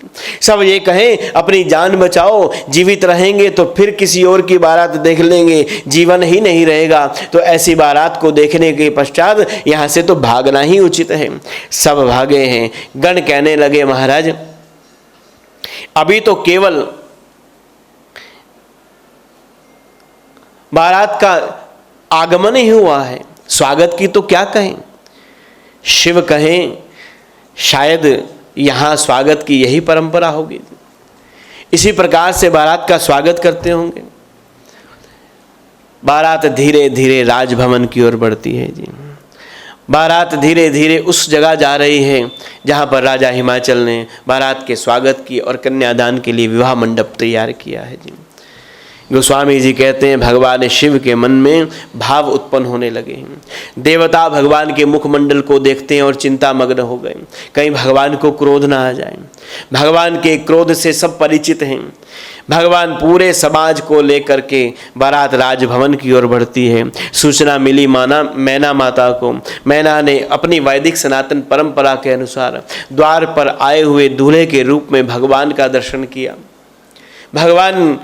सब ये कहें अपनी जान बचाओ, जीवित रहेंगे तो फिर किसी और की बारात देख लेंगे, जीवन ही नहीं रहेगा। तो ऐसी बारात को देखने के पश्चात यहाँ से तो भागना ही उचित है। सब भागे हैं। गण कहने लगे महाराज अभी तो केवल बारात का आगमन ही हुआ है, स्वागत की तो क्या कहें। शिव कहें शायद यहाँ स्वागत की यही परंपरा होगी, इसी प्रकार से बारात का स्वागत करते होंगे। बारात धीरे धीरे राजभवन की ओर बढ़ती है जी। बारात धीरे धीरे उस जगह जा रही है जहाँ पर राजा हिमाचल ने बारात के स्वागत की और कन्यादान के लिए विवाह मंडप तैयार किया है जी। गोस्वामी जी कहते हैं भगवान शिव के मन में भाव उत्पन्न होने लगे। देवता भगवान के मुखमंडल को देखते हैं और चिंता मग्न हो गए, कहीं भगवान को क्रोध ना आ जाए। भगवान के क्रोध से सब परिचित हैं। भगवान पूरे समाज को लेकर के बारात राजभवन की ओर बढ़ती है। सूचना मिली मैना माता को। मैना ने अपनी वैदिक सनातन परंपरा के अनुसार द्वार पर आए हुए दूल्हे के रूप में भगवान का दर्शन किया, भगवान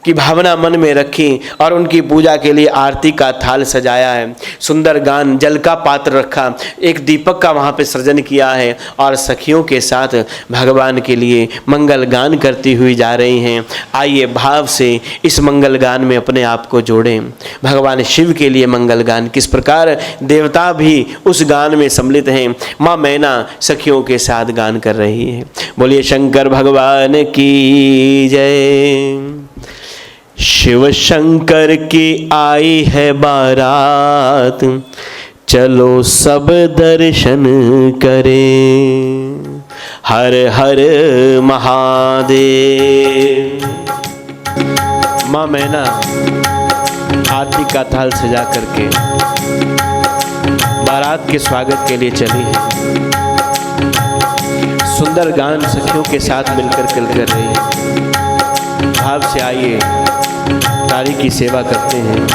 की भावना मन में रखी और उनकी पूजा के लिए आरती का थाल सजाया है, सुंदर गान, जल का पात्र रखा, एक दीपक का वहाँ पे सृजन किया है और सखियों के साथ भगवान के लिए मंगल गान करती हुई जा रही हैं। आइए भाव से इस मंगल गान में अपने आप को जोड़ें। भगवान शिव के लिए मंगल गान, किस प्रकार देवता भी उस गान में सम्मिलित हैं। माँ मैना सखियों के साथ गान कर रही है। बोलिए शंकर भगवान की जय। शिव शंकर की आई है बारात, चलो सब दर्शन करें। हर हर महादेव। माँ मैना आरती का थाल सजा करके बारात के स्वागत के लिए चली है। सुंदर गान सखियों के साथ मिलकर कर रही है। भाव से आइए नारी की सेवा करते हैं।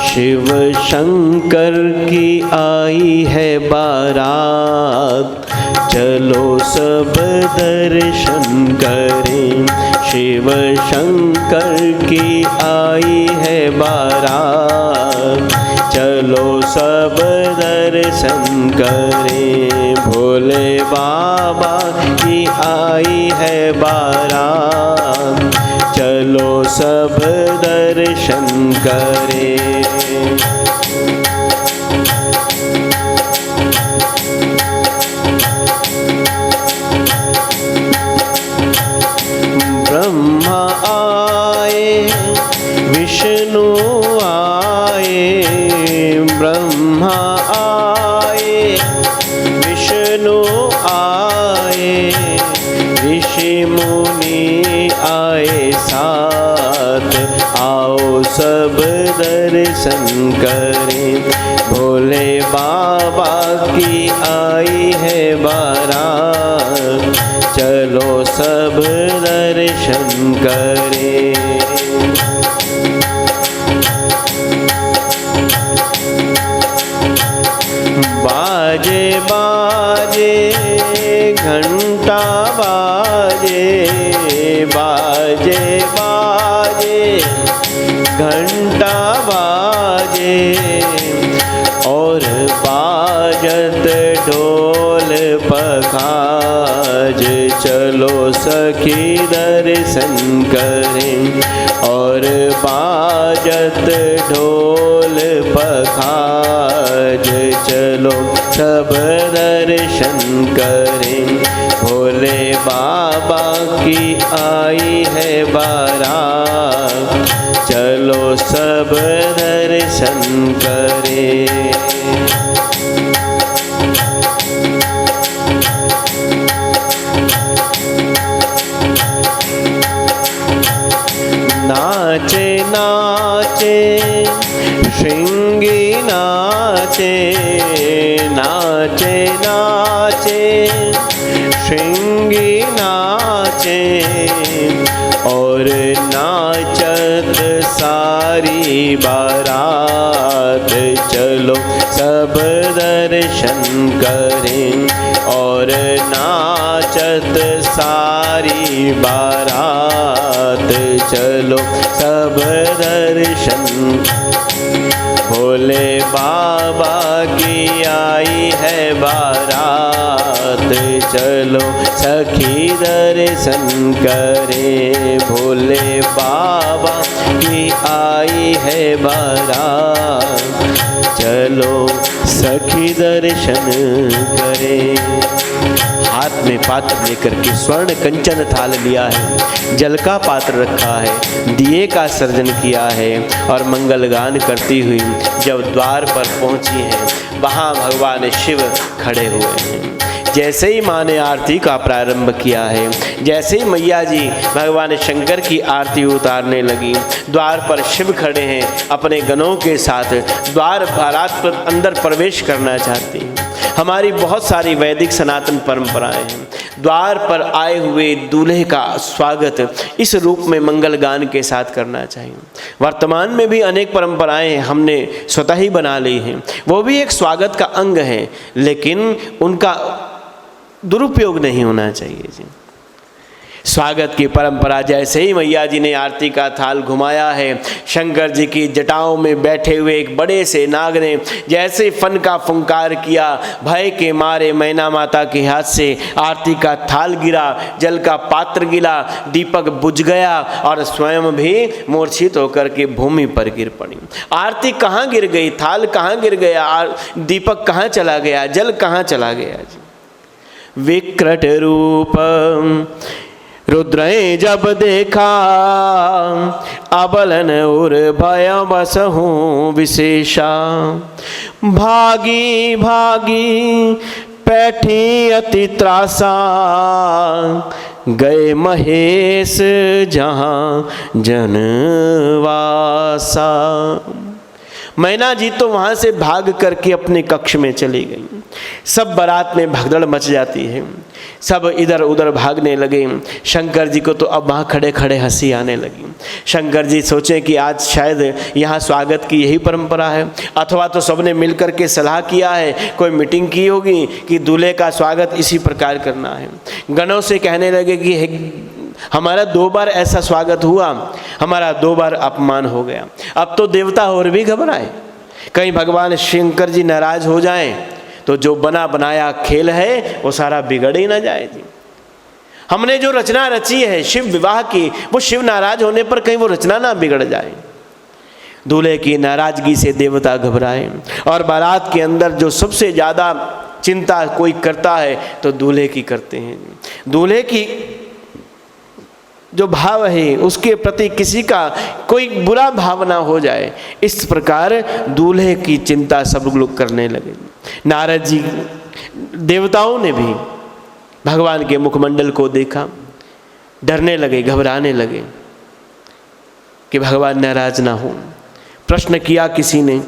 शिव शंकर की आई है बारात, चलो सब दर्शन करें। शिव शंकर की आई है बारात, चलो सब दर्शन करें। भोले बाबा की आई है बारात, चलो सब दर्शन करें। ब्रह्मा आए, विष्णु आए, ब्रह्मा आए, विष्णु आए, ऋषि मुनि आए साथ, आओ सब दर्शन करें। भोले बाबा की आई है बारात, चलो सब दर्शन करें। बाजे बाजे घंटा बाजे, बाजे बाजे घंटा बाजे, और बाजत ढोल पखाज, चलो सखी दर्शन करें। और बाजत ढोल पखाज, चलो सब दर्शन करें। भोले बाबा की आई है बारात, चलो सब दर्शन करें। नाचे नाचे श्रृंगी नाचे, नाचे नाचे श्रृंगी नाचे, और नाचत सारी बारात, चलो सब दर्शन करें। और नाचत सारी बारात, चलो सब दर्शन। भोले बाबा की आई है बारात, चलो सखी दर्शन करे। भोले बाबा की आई है बारात, चलो सखी दर्शन करे। हाथ में पात्र लेकर के स्वर्ण कंचन थाल लिया है, जल का पात्र रखा है, दिए का सर्जन किया है और मंगल गान करती हुई जब द्वार पर पहुंची है, वहाँ भगवान शिव खड़े हुए हैं। जैसे ही माँ ने आरती का प्रारंभ किया है, जैसे ही मैया जी भगवान शंकर की आरती उतारने लगी, द्वार पर शिव खड़े हैं, अपने गणों के साथ द्वार बारात पर अंदर प्रवेश करना चाहती हैं। हमारी बहुत सारी वैदिक सनातन परंपराएं हैं। द्वार पर आए हुए दूल्हे का स्वागत इस रूप में मंगल गान के साथ करना चाहिए। वर्तमान में भी अनेक परंपराएं हमने स्वतः ही बना ली हैं, वो भी एक स्वागत का अंग है, लेकिन उनका दुरुपयोग नहीं होना चाहिए जी। स्वागत की परंपरा, जैसे ही मैया जी ने आरती का थाल घुमाया है, शंकर जी की जटाओं में बैठे हुए एक बड़े से नाग ने जैसे फन का फुंकार किया, भय के मारे मैना माता के हाथ से आरती का थाल गिरा, जल का पात्र गिरा, दीपक बुझ गया और स्वयं भी मूर्छित होकर के भूमि पर गिर पड़ी। आरती कहाँ गिर गई, थाल कहाँ गिर गया, दीपक कहाँ चला गया, जल कहाँ चला गया जी। विकट रूप रुद्र जब देखा, अबलन और भय बसहूँ विशेषा। भागी भागी बैठी अति त्रासा, गए महेश जहाँ जनवासा। मैना जी तो वहाँ से भाग करके अपने कक्ष में चली गई। सब बारात में भगदड़ मच जाती है, सब इधर उधर भागने लगे। शंकर जी को तो अब वहाँ खड़े खड़े हंसी आने लगी। शंकर जी सोचे कि आज शायद यहाँ स्वागत की यही परंपरा है, अथवा तो सबने मिलकर के सलाह किया है, कोई मीटिंग की होगी कि दूल्हे का स्वागत इसी प्रकार करना है। गणों से कहने लगे कि हमारा 2 बार ऐसा स्वागत हुआ, हमारा 2 बार अपमान हो गया। अब तो देवता और भी घबराए, कहीं भगवान शंकर जी नाराज हो जाएं तो जो बना बनाया खेल है वो सारा बिगड़ ही ना जाए जी। हमने जो रचना रची है शिव विवाह की, वो शिव नाराज होने पर कहीं वो रचना ना बिगड़ जाए। दूल्हे की नाराजगी से देवता घबराए, और बारात के अंदर जो सबसे ज़्यादा चिंता कोई करता है तो दूल्हे की करते हैं। दूल्हे की जो भाव है उसके प्रति किसी का कोई बुरा भाव ना हो जाए, इस प्रकार दूल्हे की चिंता सब लोग करने लगे। नारद जी, देवताओं ने भी भगवान के मुखमंडल को देखा, डरने लगे, घबराने लगे कि भगवान नाराज ना हो। प्रश्न किया किसी ने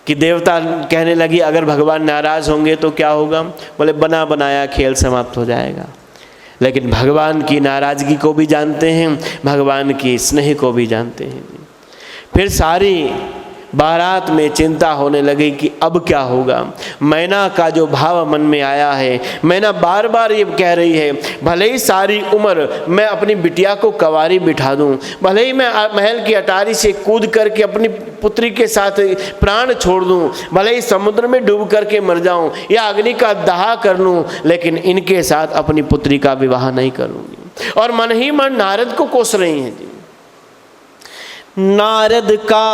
कि देवता कहने लगी अगर भगवान नाराज होंगे तो क्या होगा? बोले बना बनाया खेल समाप्त हो जाएगा। लेकिन भगवान की नाराज़गी को भी जानते हैं, भगवान की स्नेह को भी जानते हैं। फिर सारी बारात में चिंता होने लगी कि अब क्या होगा। मैना का जो भाव मन में आया है, मैना बार बार ये कह रही है भले ही सारी उम्र मैं अपनी बिटिया को कवारी बिठा दूं, भले ही मैं महल की अटारी से कूद करके अपनी पुत्री के साथ प्राण छोड़ दूं, भले ही समुद्र में डूब करके मर जाऊं या अग्नि का दाह कर लूं, लेकिन इनके साथ अपनी पुत्री का विवाह नहीं करूंगी। और मन ही मन नारद को कोस रही हैं जी। नारद का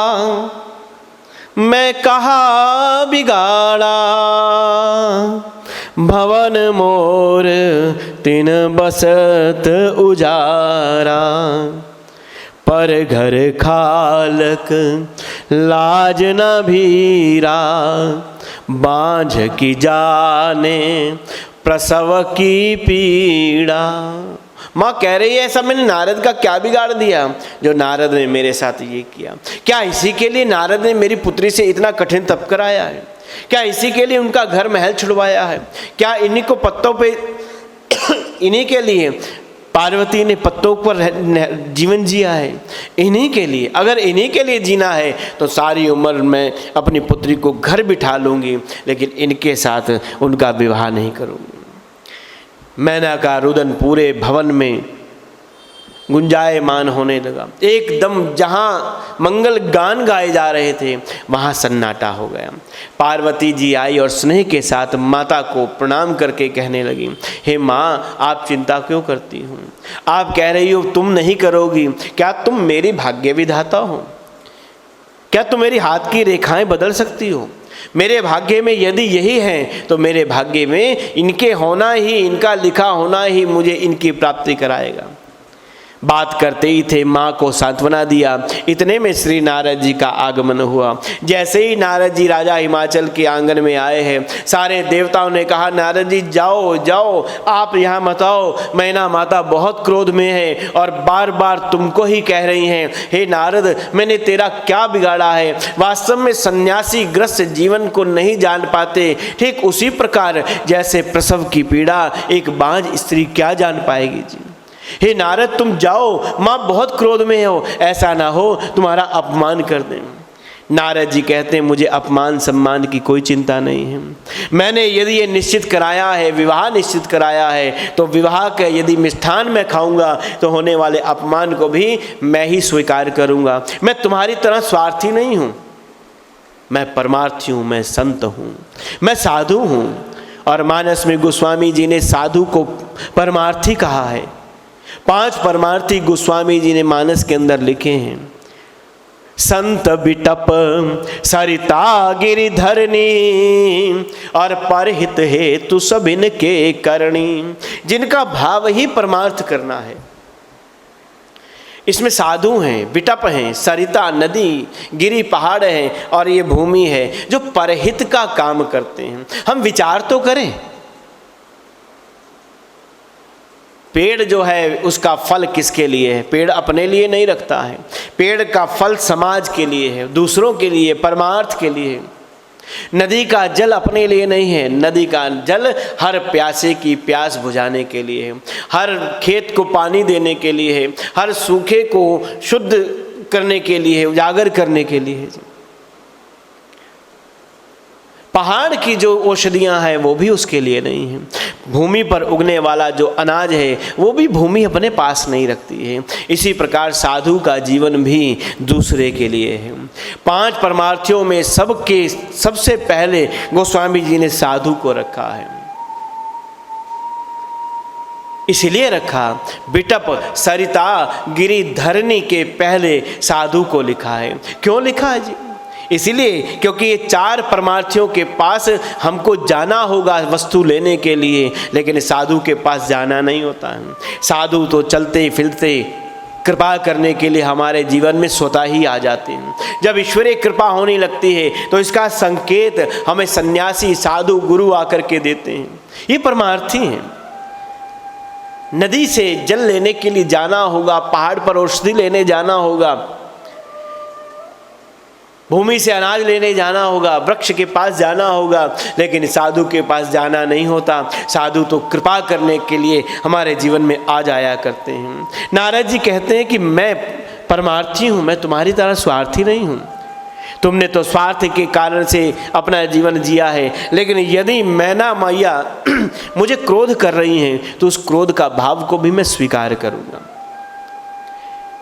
मैं कहा बिगाड़ा, भवन मोर तिन बसत उजारा। पर घर खालक लाज न भीरा, बाँझ की जाने प्रसव की पीड़ा। माँ कह रही है ऐसा मैंने नारद का क्या बिगाड़ दिया जो नारद ने मेरे साथ ये किया? क्या इसी के लिए नारद ने मेरी पुत्री से इतना कठिन तप कराया है? क्या इसी के लिए उनका घर महल छुड़वाया है? क्या इन्हीं को पत्तों पे इन्हीं के लिए पार्वती ने पत्तों पर जीवन जिया है? इन्हीं के लिए। अगर इन्हीं के लिए जीना है तो सारी उम्र मैं अपनी पुत्री को घर बिठा लूँगी, लेकिन इनके साथ उनका विवाह नहीं करूँगी। मैना का रुदन पूरे भवन में गुंजायमान होने लगा। एकदम जहाँ मंगल गान गाए जा रहे थे वहाँ सन्नाटा हो गया। पार्वती जी आई और स्नेह के साथ माता को प्रणाम करके कहने लगी, हे माँ आप चिंता क्यों करती हो? आप कह रही हो तुम नहीं करोगी, क्या तुम मेरी भाग्य विधाता हो? क्या तुम मेरी हाथ की रेखाएं बदल सकती हो? मेरे भाग्य में यदि यही है तो मेरे भाग्य में इनके होना ही, इनका लिखा होना ही मुझे इनकी प्राप्ति कराएगा। बात करते ही थे, माँ को सांत्वना दिया। इतने में श्री नारद जी का आगमन हुआ। जैसे ही नारद जी राजा हिमाचल के आंगन में आए हैं, सारे देवताओं ने कहा, नारद जी जाओ जाओ, आप यहाँ मत आओ, मैना माता बहुत क्रोध में है और बार बार तुमको ही कह रही हैं, हे नारद मैंने तेरा क्या बिगाड़ा है? वास्तव में सन्यासी ग्रस्त जीवन को नहीं जान पाते, ठीक उसी प्रकार जैसे प्रसव की पीड़ा एक बांझ स्त्री क्या जान पाएगी जी। हे नारद तुम जाओ, माँ बहुत क्रोध में हो, ऐसा ना हो तुम्हारा अपमान कर दें। नारद जी कहते हैं, मुझे अपमान सम्मान की कोई चिंता नहीं है। मैंने यदि ये निश्चित कराया है, विवाह निश्चित कराया है, तो विवाह का यदि मिष्ठान मैं खाऊंगा तो होने वाले अपमान को भी मैं ही स्वीकार करूंगा। मैं तुम्हारी तरह स्वार्थी नहीं हूँ, मैं परमार्थी हूँ, मैं संत हूँ, मैं साधु हूँ। और मानस में गोस्वामी जी ने साधु को परमार्थी कहा है। 5 परमार्थी गोस्वामी जी ने मानस के अंदर लिखे हैं। संत बिटप सरिता गिरिधरनी और परहित हेतु सबिन के करणी, जिनका भाव ही परमार्थ करना है। इसमें साधु हैं, बिटप हैं, सरिता नदी, गिरी पहाड़ हैं और ये भूमि है जो परहित का काम करते हैं। हम विचार तो करें, पेड़ जो है उसका फल किसके लिए है? पेड़ अपने लिए नहीं रखता है, पेड़ का फल समाज के लिए है, दूसरों के लिए, परमार्थ के लिए है। नदी का जल अपने लिए नहीं है, नदी का जल हर प्यासे की प्यास बुझाने के लिए है, हर खेत को पानी देने के लिए है, हर सूखे को शुद्ध करने के लिए है, उजागर करने के लिए है। पहाड़ की जो औषधियाँ हैं वो भी उसके लिए नहीं हैं। भूमि पर उगने वाला जो अनाज है वो भी भूमि अपने पास नहीं रखती है। इसी प्रकार साधु का जीवन भी दूसरे के लिए है। 5 परमार्थियों में सबसे पहले गोस्वामी जी ने साधु को रखा है। इसलिए रखा, बिटप सरिता गिरिधरनी के पहले साधु को लिखा है। क्यों लिखा है जी? इसलिए क्योंकि ये 4 परमार्थियों के पास हमको जाना होगा वस्तु लेने के लिए, लेकिन साधु के पास जाना नहीं होता है। साधु तो चलते फिरते कृपा करने के लिए हमारे जीवन में स्वतः ही आ जाते हैं। जब ईश्वरीय कृपा होने लगती है तो इसका संकेत हमें सन्यासी साधु गुरु आकर के देते हैं। ये परमार्थी हैं। नदी से जल लेने के लिए जाना होगा, पहाड़ पर औषधि लेने जाना होगा, भूमि से अनाज लेने जाना होगा, वृक्ष के पास जाना होगा, लेकिन साधु के पास जाना नहीं होता। साधु तो कृपा करने के लिए हमारे जीवन में आ जाया करते हैं। नारद जी कहते हैं कि मैं परमार्थी हूँ, मैं तुम्हारी तरह स्वार्थी नहीं हूँ। तुमने तो स्वार्थ के कारण से अपना जीवन जिया है, लेकिन यदि मैना मैया मुझे क्रोध कर रही हैं तो उस क्रोध का भाव को भी मैं स्वीकार करूँगा।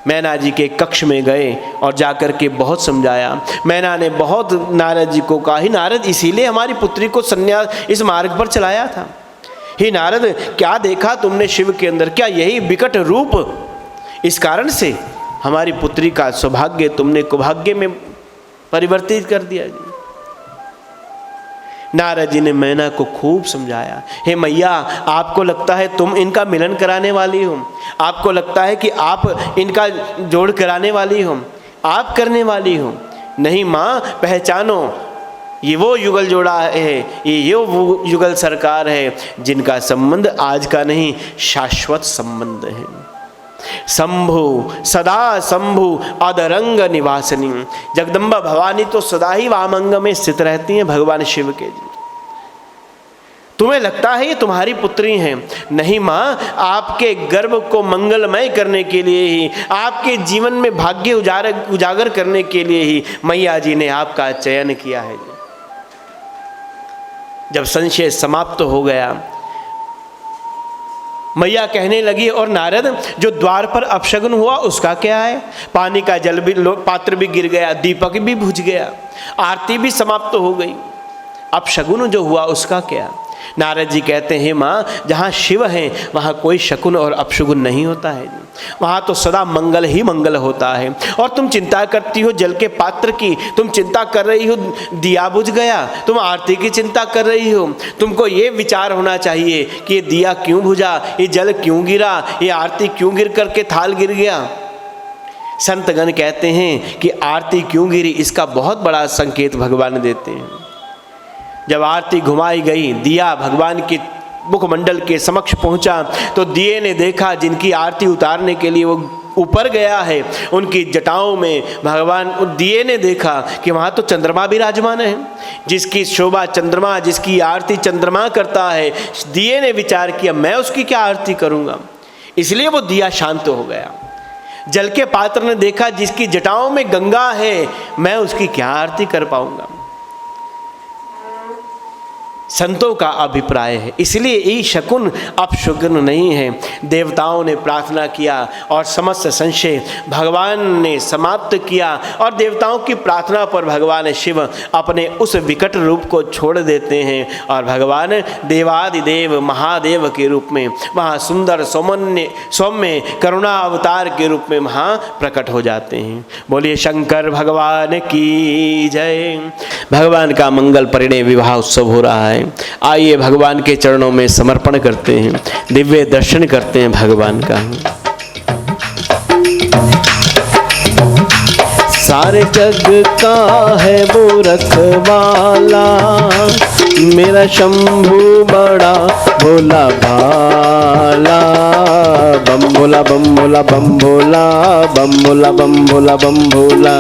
मैना जी के कक्ष में गए और जाकर के बहुत समझाया। मैना ने बहुत नारद जी को कहा, ही नारद इसीलिए हमारी पुत्री को सन्यास इस मार्ग पर चलाया था। ही नारद क्या देखा तुमने शिव के अंदर? क्या यही विकट रूप? इस कारण से हमारी पुत्री का सौभाग्य तुमने कुभाग्य में परिवर्तित कर दिया जी। नारद जी ने मैना को खूब समझाया। हे मैया, आपको लगता है तुम इनका मिलन कराने वाली हो, आपको लगता है कि आप इनका जोड़ कराने वाली हो, आप करने वाली हो। नहीं माँ, पहचानो, ये वो युगल जोड़ा है, ये वो युगल सरकार है जिनका संबंध आज का नहीं, शाश्वत संबंध है। शंभु सदा शंभु अदरंग निवासिनी, जगदम्बा भवानी तो सदा ही वामंग में स्थित रहती हैं भगवान शिव के जी। तुम्हें लगता है ये तुम्हारी पुत्री हैं? नहीं माँ, आपके गर्भ को मंगलमय करने के लिए ही, आपके जीवन में भाग्य उजागर करने के लिए ही मैया जी ने आपका चयन किया है। जब संशय समाप्त हो गया, मैया कहने लगी, और नारद जो द्वार पर अपशगुन हुआ उसका क्या है? पानी का जल भी, पात्र भी गिर गया, दीपक भी बुझ गया, आरती भी समाप्त हो गई, अपशगुन जो हुआ उसका क्या? नारद जी कहते हैं माँ, जहाँ शिव हैं वहाँ कोई शकुन और अपशगुन नहीं होता है। वहाँ तो सदा मंगल ही मंगल होता है। और तुम चिंता करती हो जल के पात्र की, तुम चिंता कर रही हो दिया बुझ गया, तुम आरती की चिंता कर रही हो। तुमको ये विचार होना चाहिए कि ये दिया क्यों बुझा, ये जल क्यों गिरा, ये आरती क्यों गिर करके थाल गिर गया। संतगण कहते हैं कि आरती क्यों गिरी, इसका बहुत बड़ा संकेत भगवान देते हैं। जब आरती घुमाई गई, दिया भगवान के मुखमंडल के समक्ष पहुंचा, तो दिए ने देखा जिनकी आरती उतारने के लिए वो ऊपर गया है, उनकी जटाओं में भगवान, दिए ने देखा कि वहाँ तो चंद्रमा विराजमान है, जिसकी शोभा चंद्रमा, जिसकी आरती चंद्रमा करता है। दिए ने विचार किया मैं उसकी क्या आरती करूँगा, इसलिए वो दिया शांत हो गया। जल के पात्र ने देखा जिसकी जटाओं में गंगा है, मैं उसकी क्या आरती कर पाऊँगा। संतों का अभिप्राय है, इसलिए ई शकुन अपशकुन नहीं है। देवताओं ने प्रार्थना किया और समस्त संशय भगवान ने समाप्त किया, और देवताओं की प्रार्थना पर भगवान शिव अपने उस विकट रूप को छोड़ देते हैं और भगवान देवादिदेव महादेव के रूप में वहाँ सुंदर सौम्य करुणा अवतार के रूप में वहाँ प्रकट हो जाते हैं। बोलिए शंकर भगवान की जय। भगवान का मंगल परिणय विवाह उत्सव हो रहा है। आइए भगवान के चरणों में समर्पण करते हैं, दिव्य दर्शन करते हैं भगवान का। सारे जग का है वो रखवाला, मेरा शंभू बड़ा भोला भाला। बम भोला बम भोला बम भोला, बम भोला बम भोला बम भोला,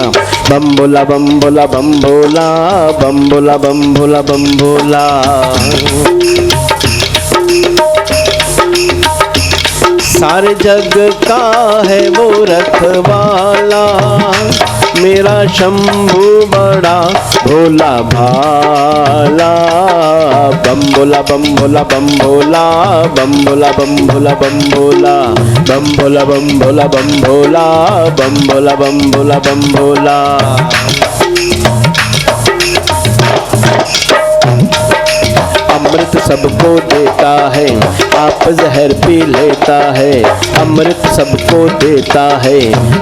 बम भोला बम भोला बम भोला, बम भोला बम भोला बम भोला। सारे जग का है वो रखवाला, मेरा शंभू बड़ा भोला भाला। बम भोला बम भोला बम भोला, बम भोला बम भोला बम भोला, बम भोला बम भोला बम भोला, बम भोला बम भोला बम भोला। अमृत सबको देता है, आप जहर पी लेता है। अमृत सबको देता है,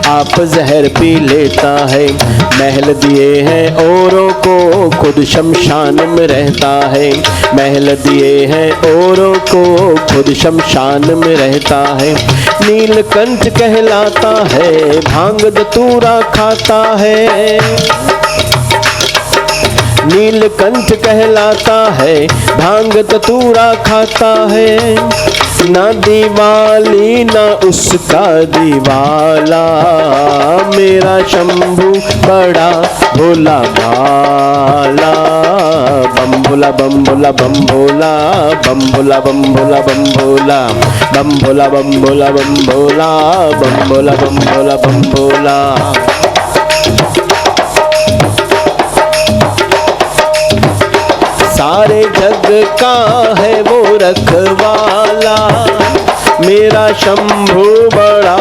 आप जहर पी लेता है। महल दिए हैं औरों को, खुद शमशान में रहता है। महल दिए हैं औरों को, खुद शमशान में रहता है। नीलकंठ कहलाता है, भांग धतूरा खाता है। नीलकंठ कहलाता है, भांग धतूरा खाता है। ना दीवाली ना उसका दीवाला, मेरा शंभू बड़ा भोला भाला। बम भोला बम भोला बम भोला, बम भोला बम भोला बम भोला, बम भोला बम भोला बम भोला, बम भोला बम भोला बम भोला। सारे जग का है वो रखवाला, मेरा शंभू बड़ा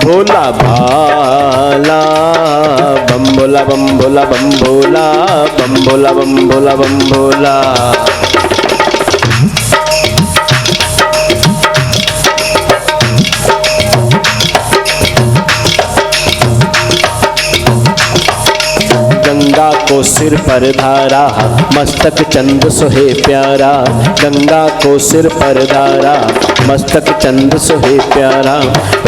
भोला भाला। बम भोला बम भोला बम भोला, बम भोला बम भोला बम भोला। गंगा को सिर पर धारा, मस्तक चंद सोहे प्यारा। गंगा को सिर पर धारा, मस्तक चंद सोहे प्यारा।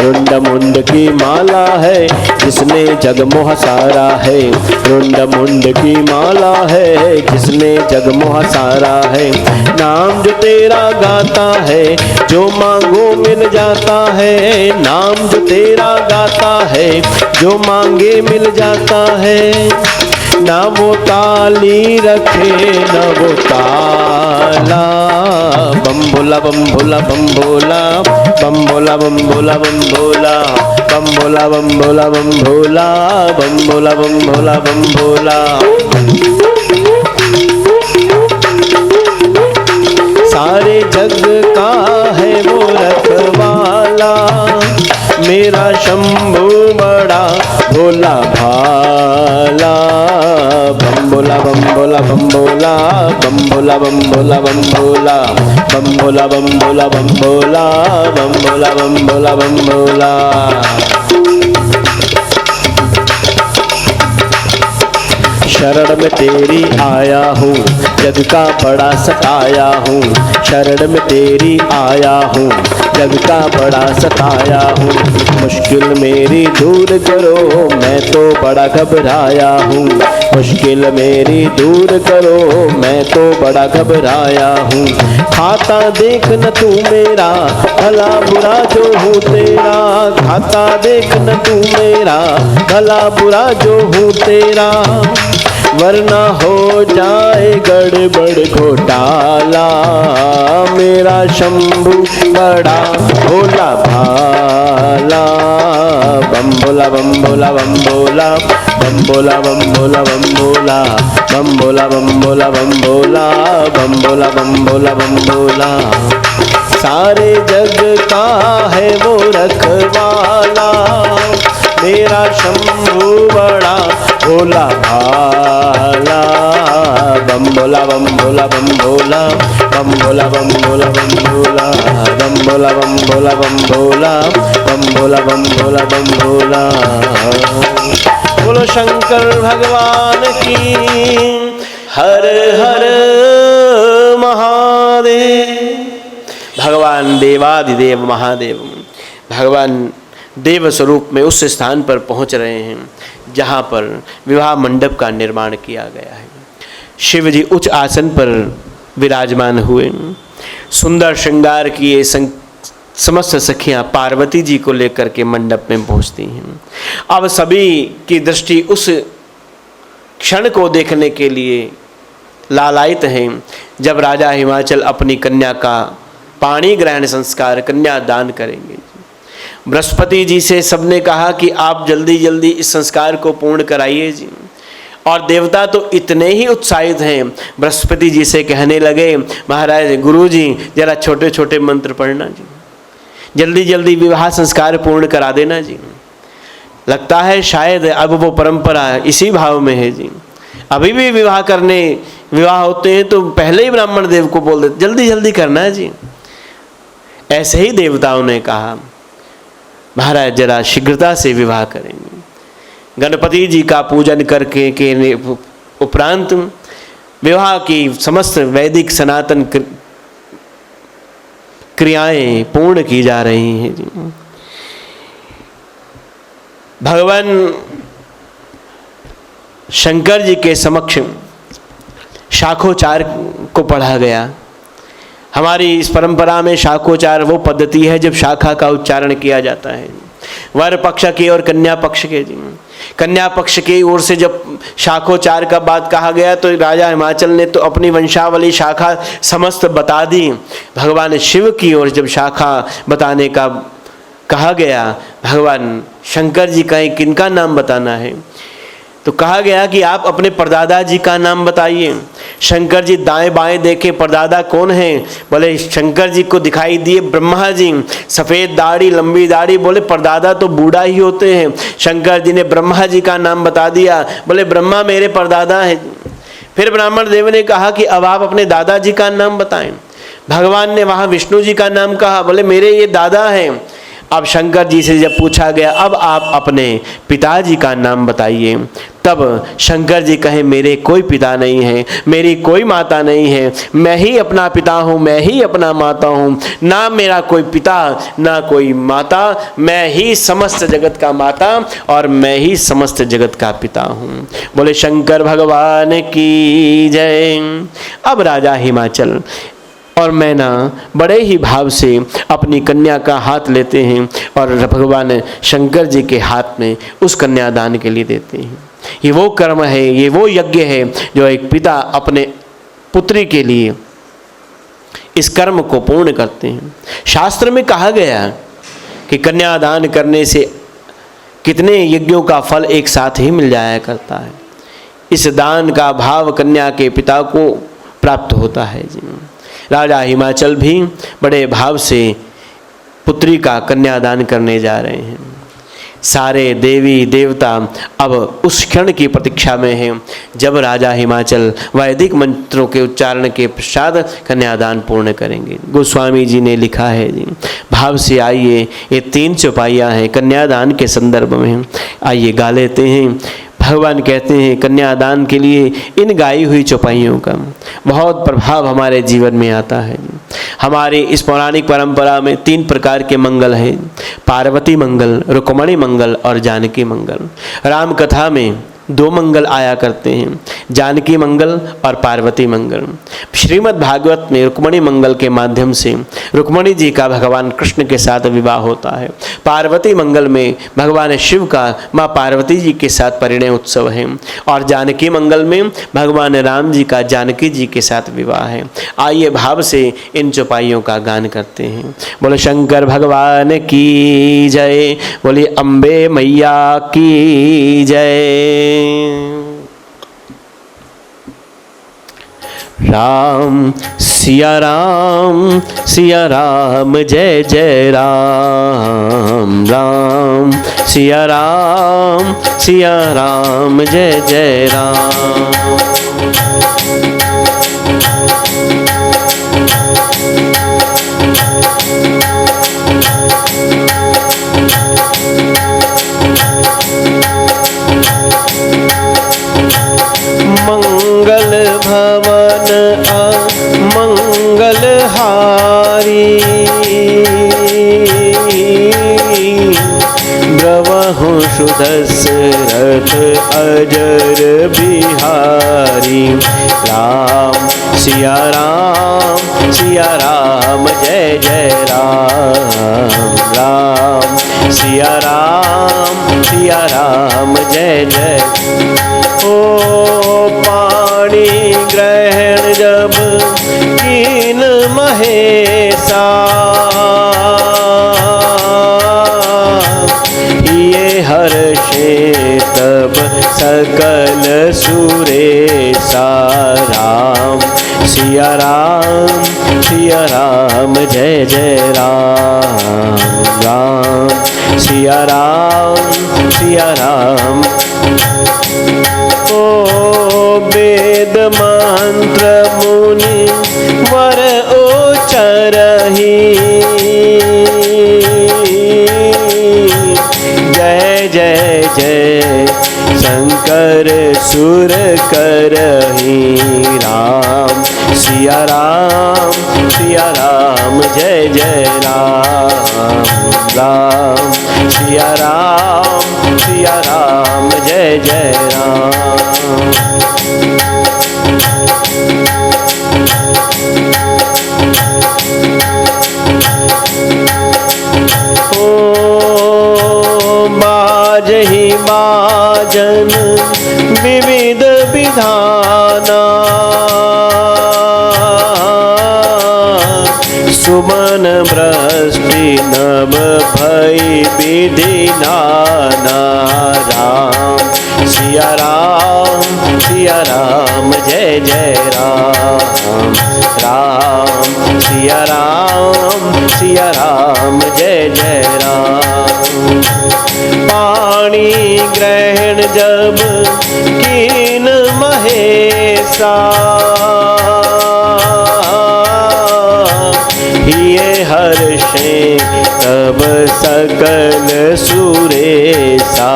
रुंड मुंड की माला है, जिसने जगमोह सारा है। रुंड मुंड की माला है, जिसने जगमोह सारा है। नाम जो तेरा गाता है, जो मांगो मिल जाता है। नाम जो तेरा गाता है, जो मांगे मिल जाता है। ना वो ताली रखे ना वो ताला। बम भोला बम भोला बम भोला, बम भोला बम भोला बम भोला, बम भोला बम भोला बम भोला, बम भोला बम भोला बम भोला। सारे जग का है वो रखवाला, मेरा शंभू बड़ा भोला भाला। बम भोला बम भोला बम भोला बम भोला बम भोला बम भोला बम भोला बम भोला बम भोला बम भोला बम भोला बम भोला। शरण में तेरी आया हूँ, जग का बड़ा सताया हूँ। शरण में तेरी आया हूँ, जग का बड़ा सताया हूँ। मुश्किल मेरी दूर करो, मैं तो बड़ा घबराया हूँ। मुश्किल मेरी दूर करो, मैं तो बड़ा घबराया हूँ। खाता देख न तू मेरा, भला बुरा जो हूँ तेरा। खाता देख न तू मेरा, भला बुरा जो हूँ तेरा। वरना हो जाए गड़बड़ घोटाला, मेरा शंभू बड़ा भोला भाला। बम भोला बम भोला बम भोला बम भोला बम भोला बम भोला बम भोला बम भोला बम भोला बम भोला बम भोला बम भोला। सारे जग का है वो रखवाला, मेरा शंभू बड़ा भोला भाला। बम भोला बम भोला बम भोला बम भोला बम भोला बम भोला बम भोला बम भोला बम भोला बम भोला बम भोला बम भोला। बोलो शंकर भगवान की, हर हर महादेव। भगवान देवादिदेव महादेव भगवान देव स्वरूप में उस स्थान पर पहुंच रहे हैं जहां पर विवाह मंडप का निर्माण किया गया है। शिव जी उच्च आसन पर विराजमान हुए। सुंदर श्रृंगार किए समस्त सखियां पार्वती जी को लेकर के मंडप में पहुंचती हैं। अब सभी की दृष्टि उस क्षण को देखने के लिए लालायित हैं जब राजा हिमाचल अपनी कन्या का पाणी ग्रहण संस्कार, कन्या दान करेंगे। बृहस्पति जी से सबने कहा कि आप जल्दी जल्दी इस संस्कार को पूर्ण कराइए जी। और देवता तो इतने ही उत्साहित हैं, बृहस्पति जी से कहने लगे, महाराज गुरु जी जरा छोटे छोटे मंत्र पढ़ना जी, जल्दी जल्दी विवाह संस्कार पूर्ण करा देना जी। लगता है शायद अब वो परंपरा इसी भाव में है जी। अभी भी विवाह होते हैं तो पहले ही ब्राह्मण देव को बोल देते जल्दी जल्दी करना है जी। ऐसे ही देवताओं ने कहा, महाराज जरा शीघ्रता से विवाह करेंगे। गणपति जी का पूजन करके के उपरांत विवाह की समस्त वैदिक सनातन क्रियाएं पूर्ण की जा रही हैं जी। भगवान शंकर जी के समक्ष शाखोचार को पढ़ा गया। हमारी इस परंपरा में शाखोचार वो पद्धति है जब शाखा का उच्चारण किया जाता है। वर पक्ष के और कन्या पक्ष के जी। कन्या पक्ष की ओर से जब शाखोचार का बात कहा गया तो राजा हिमाचल ने तो अपनी वंशावली शाखा समस्त बता दी। भगवान शिव की ओर जब शाखा बताने का कहा गया, भगवान शंकर जी का किनका नाम बताना है तो कहा गया कि आप अपने परदादा जी का नाम बताइए। शंकर जी दाएं बाएं देखे, परदादा कौन है? बोले शंकर जी को दिखाई दिए ब्रह्मा जी, सफ़ेद दाढ़ी लंबी दाढ़ी। बोले परदादा तो बूढ़ा ही होते हैं। शंकर जी ने ब्रह्मा जी का नाम बता दिया। बोले ब्रह्मा मेरे परदादा है। फिर ब्राह्मण देव ने कहा कि अब आप अपने दादा जी का नाम बताएं। भगवान ने वहाँ विष्णु जी का नाम कहा। बोले मेरे ये दादा हैं। अब शंकर जी से जब पूछा गया अब आप अपने पिताजी का नाम बताइए, तब शंकर जी कहे मेरे कोई पिता नहीं है, मेरी कोई माता नहीं है, मैं ही अपना पिता हूँ, मैं ही अपना माता हूँ। ना मेरा कोई पिता ना कोई माता, मैं ही समस्त जगत का माता और मैं ही समस्त जगत का पिता हूँ। बोले शंकर भगवान की जय। अब राजा हिमाचल और मैना बड़े ही भाव से अपनी कन्या का हाथ लेते हैं और भगवान शंकर जी के हाथ में उस कन्यादान के लिए देते हैं। ये वो कर्म है, ये वो यज्ञ है जो एक पिता अपने पुत्री के लिए इस कर्म को पूर्ण करते हैं। शास्त्र में कहा गया कि कन्यादान करने से कितने यज्ञों का फल एक साथ ही मिल जाया करता है। इस दान का भाव कन्या के पिता को प्राप्त होता है जी। राजा हिमाचल भी बड़े भाव से पुत्री का कन्यादान करने जा रहे हैं। सारे देवी देवता अब उस क्षण की प्रतीक्षा में हैं जब राजा हिमाचल वैदिक मंत्रों के उच्चारण के पश्चात कन्यादान पूर्ण करेंगे। गोस्वामी जी ने लिखा है जी, भाव से आइए, ये 3 चौपाइयाँ हैं कन्यादान के संदर्भ में, आइए गा लेते हैं। भगवान कहते हैं कन्यादान के लिए इन गाई हुई चौपाइयों का बहुत प्रभाव हमारे जीवन में आता है। हमारी इस पौराणिक परंपरा में 3 प्रकार के मंगल हैं, पार्वती मंगल, रुक्मणी मंगल और जानकी मंगल। राम कथा में 2 मंगल आया करते हैं, जानकी मंगल और पार्वती मंगल। श्रीमद् भागवत में रुक्मणी मंगल के माध्यम से रुक्मणी जी का भगवान कृष्ण के साथ विवाह होता है। पार्वती मंगल में भगवान शिव का माँ पार्वती जी के साथ परिणय उत्सव है और जानकी मंगल में भगवान राम जी का जानकी जी के साथ विवाह है। आइए भाव से इन चौपाइयों का गान करते हैं। बोले शंकर भगवान की जय, बोले अम्बे मैया की जय। राम सिया राम जय जय राम, राम सिया राम जय जय राम। मंगल भवन मंगल हारी, ब्रवहु सुदशरथ अजर बिहारी। राम सिया राम जय जय राम, राम सिया राम जय जय। ओ पाणी ग्रहण जब कीन महेशा, ये हर्षे तब सकल सुरेशा। राम सिया राम जय जय राम, राम सिया राम। ओ वेद मंत्र मुनि वर उच्चरहि, जय जय जय शंकर सुर करहि। राम सिया राम जय जय राम, राम सिया राम जय जय राम। ओ बाजहि बाजन विविध विधाना, सुमन भ्रष्टि नभ भई विधि नाना। राम सिया राम जय जय राम, राम सिया राम जय जय राम। पाणी ग्रहण जब कीन महेशा, ये हर्षे तब सकल सुरेशा।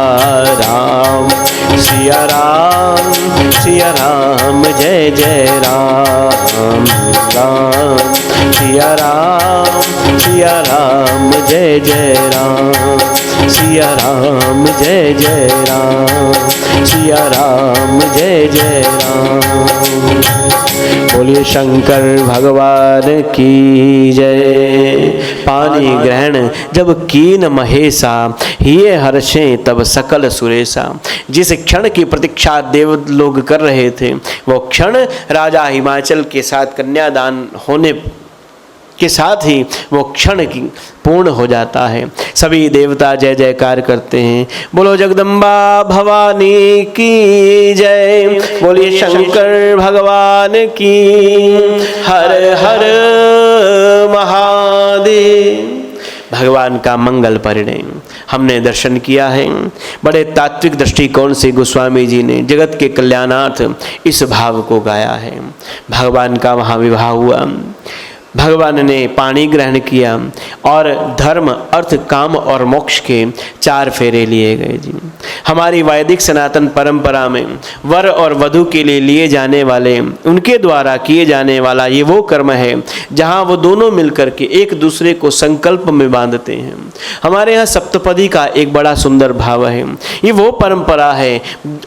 राम सिया राम जय जय राम, राम सिया राम जय जय राम, सिया राम जय जय राम, सिया राम जय जय राम। बोलिए शंकर भगवान की जय। पानी ग्रहण जब कीन महेशा, ये हर्षे तब सकल सुरेशा। जिस क्षण की प्रतीक्षा देव लोग कर रहे थे वो क्षण राजा हिमाचल के साथ कन्यादान होने के साथ ही वो क्षण की पूर्ण हो जाता है। सभी देवता जय जयकार करते हैं। बोलो जगदम्बा भवानी की जय, बोलिए शंकर भगवान की। हर हर महादेव। भगवान का मंगल परिणय हमने दर्शन किया है। बड़े तात्विक दृष्टिकोण से गोस्वामी जी ने जगत के कल्याणार्थ इस भाव को गाया है। भगवान का वहाँ विवाह हुआ, भगवान ने पाणी ग्रहण किया और धर्म अर्थ काम और मोक्ष के 4 फेरे लिए गए जी। हमारी वैदिक सनातन परंपरा में वर और वधू के लिए जाने वाले, उनके द्वारा किए जाने वाला ये वो कर्म है जहाँ वो दोनों मिलकर के एक दूसरे को संकल्प में बांधते हैं। हमारे यहाँ सप्तपदी का एक बड़ा सुंदर भाव है। ये वो परंपरा है,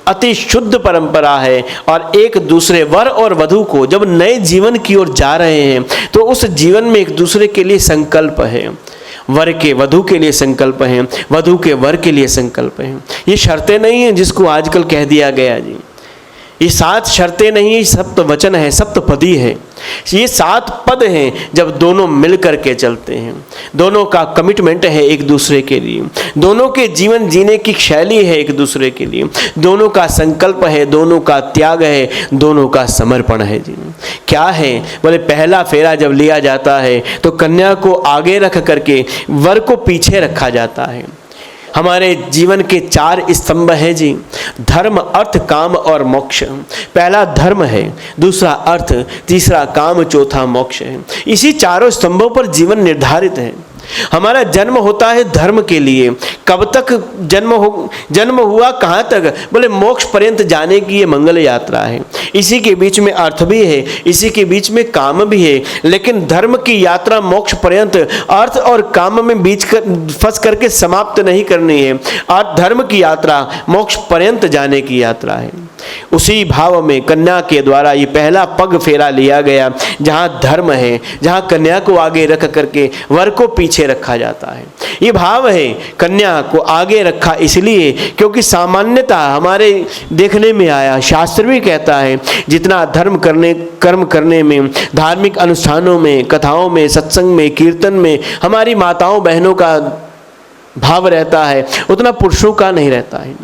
अति शुद्ध परंपरा है, और एक दूसरे वर और वधू को जब नए जीवन की ओर जा रहे हैं तो उस जीवन में एक दूसरे के लिए संकल्प है। वर के वधू के लिए संकल्प है, वधू के वर के लिए संकल्प है। ये शर्तें नहीं है जिसको आजकल कह दिया गया जी। ये 7 शर्तें नहीं है, सप्त वचन है, सप्तपदी है। ये 7 पद हैं जब दोनों मिल कर के चलते हैं। दोनों का कमिटमेंट है एक दूसरे के लिए, दोनों के जीवन जीने की शैली है एक दूसरे के लिए, दोनों का संकल्प है, दोनों का त्याग है, दोनों का समर्पण है जी। क्या है बोले, पहला फेरा जब लिया जाता है तो कन्या को आगे रख करके वर को पीछे रखा जाता है। हमारे जीवन के 4 स्तंभ हैं जी, धर्म अर्थ काम और मोक्ष। पहला धर्म है, दूसरा अर्थ, तीसरा काम, चौथा मोक्ष है। इसी 4 स्तंभों पर जीवन निर्धारित है। हमारा जन्म होता है धर्म के लिए। कब तक जन्म हुआ, कहाँ तक, बोले मोक्ष पर्यंत जाने की ये मंगल यात्रा है। इसी के बीच में अर्थ भी है, इसी के बीच में काम भी है, लेकिन धर्म की यात्रा मोक्ष पर्यंत अर्थ और काम में बीच फंस करके समाप्त नहीं करनी है। और धर्म की यात्रा मोक्ष पर्यंत जाने की यात्रा है। उसी भाव में कन्या के द्वारा ये पहला पग फेरा लिया गया, जहाँ धर्म है, जहाँ कन्या को आगे रख करके वर को पीछे रखा जाता है। ये भाव है, कन्या को आगे रखा इसलिए क्योंकि सामान्यतः हमारे देखने में आया, शास्त्र भी कहता है, जितना कर्म करने में, धार्मिक अनुष्ठानों में, कथाओं में, सत्संग में, कीर्तन में हमारी माताओं बहनों का भाव रहता है, उतना पुरुषों का नहीं रहता है।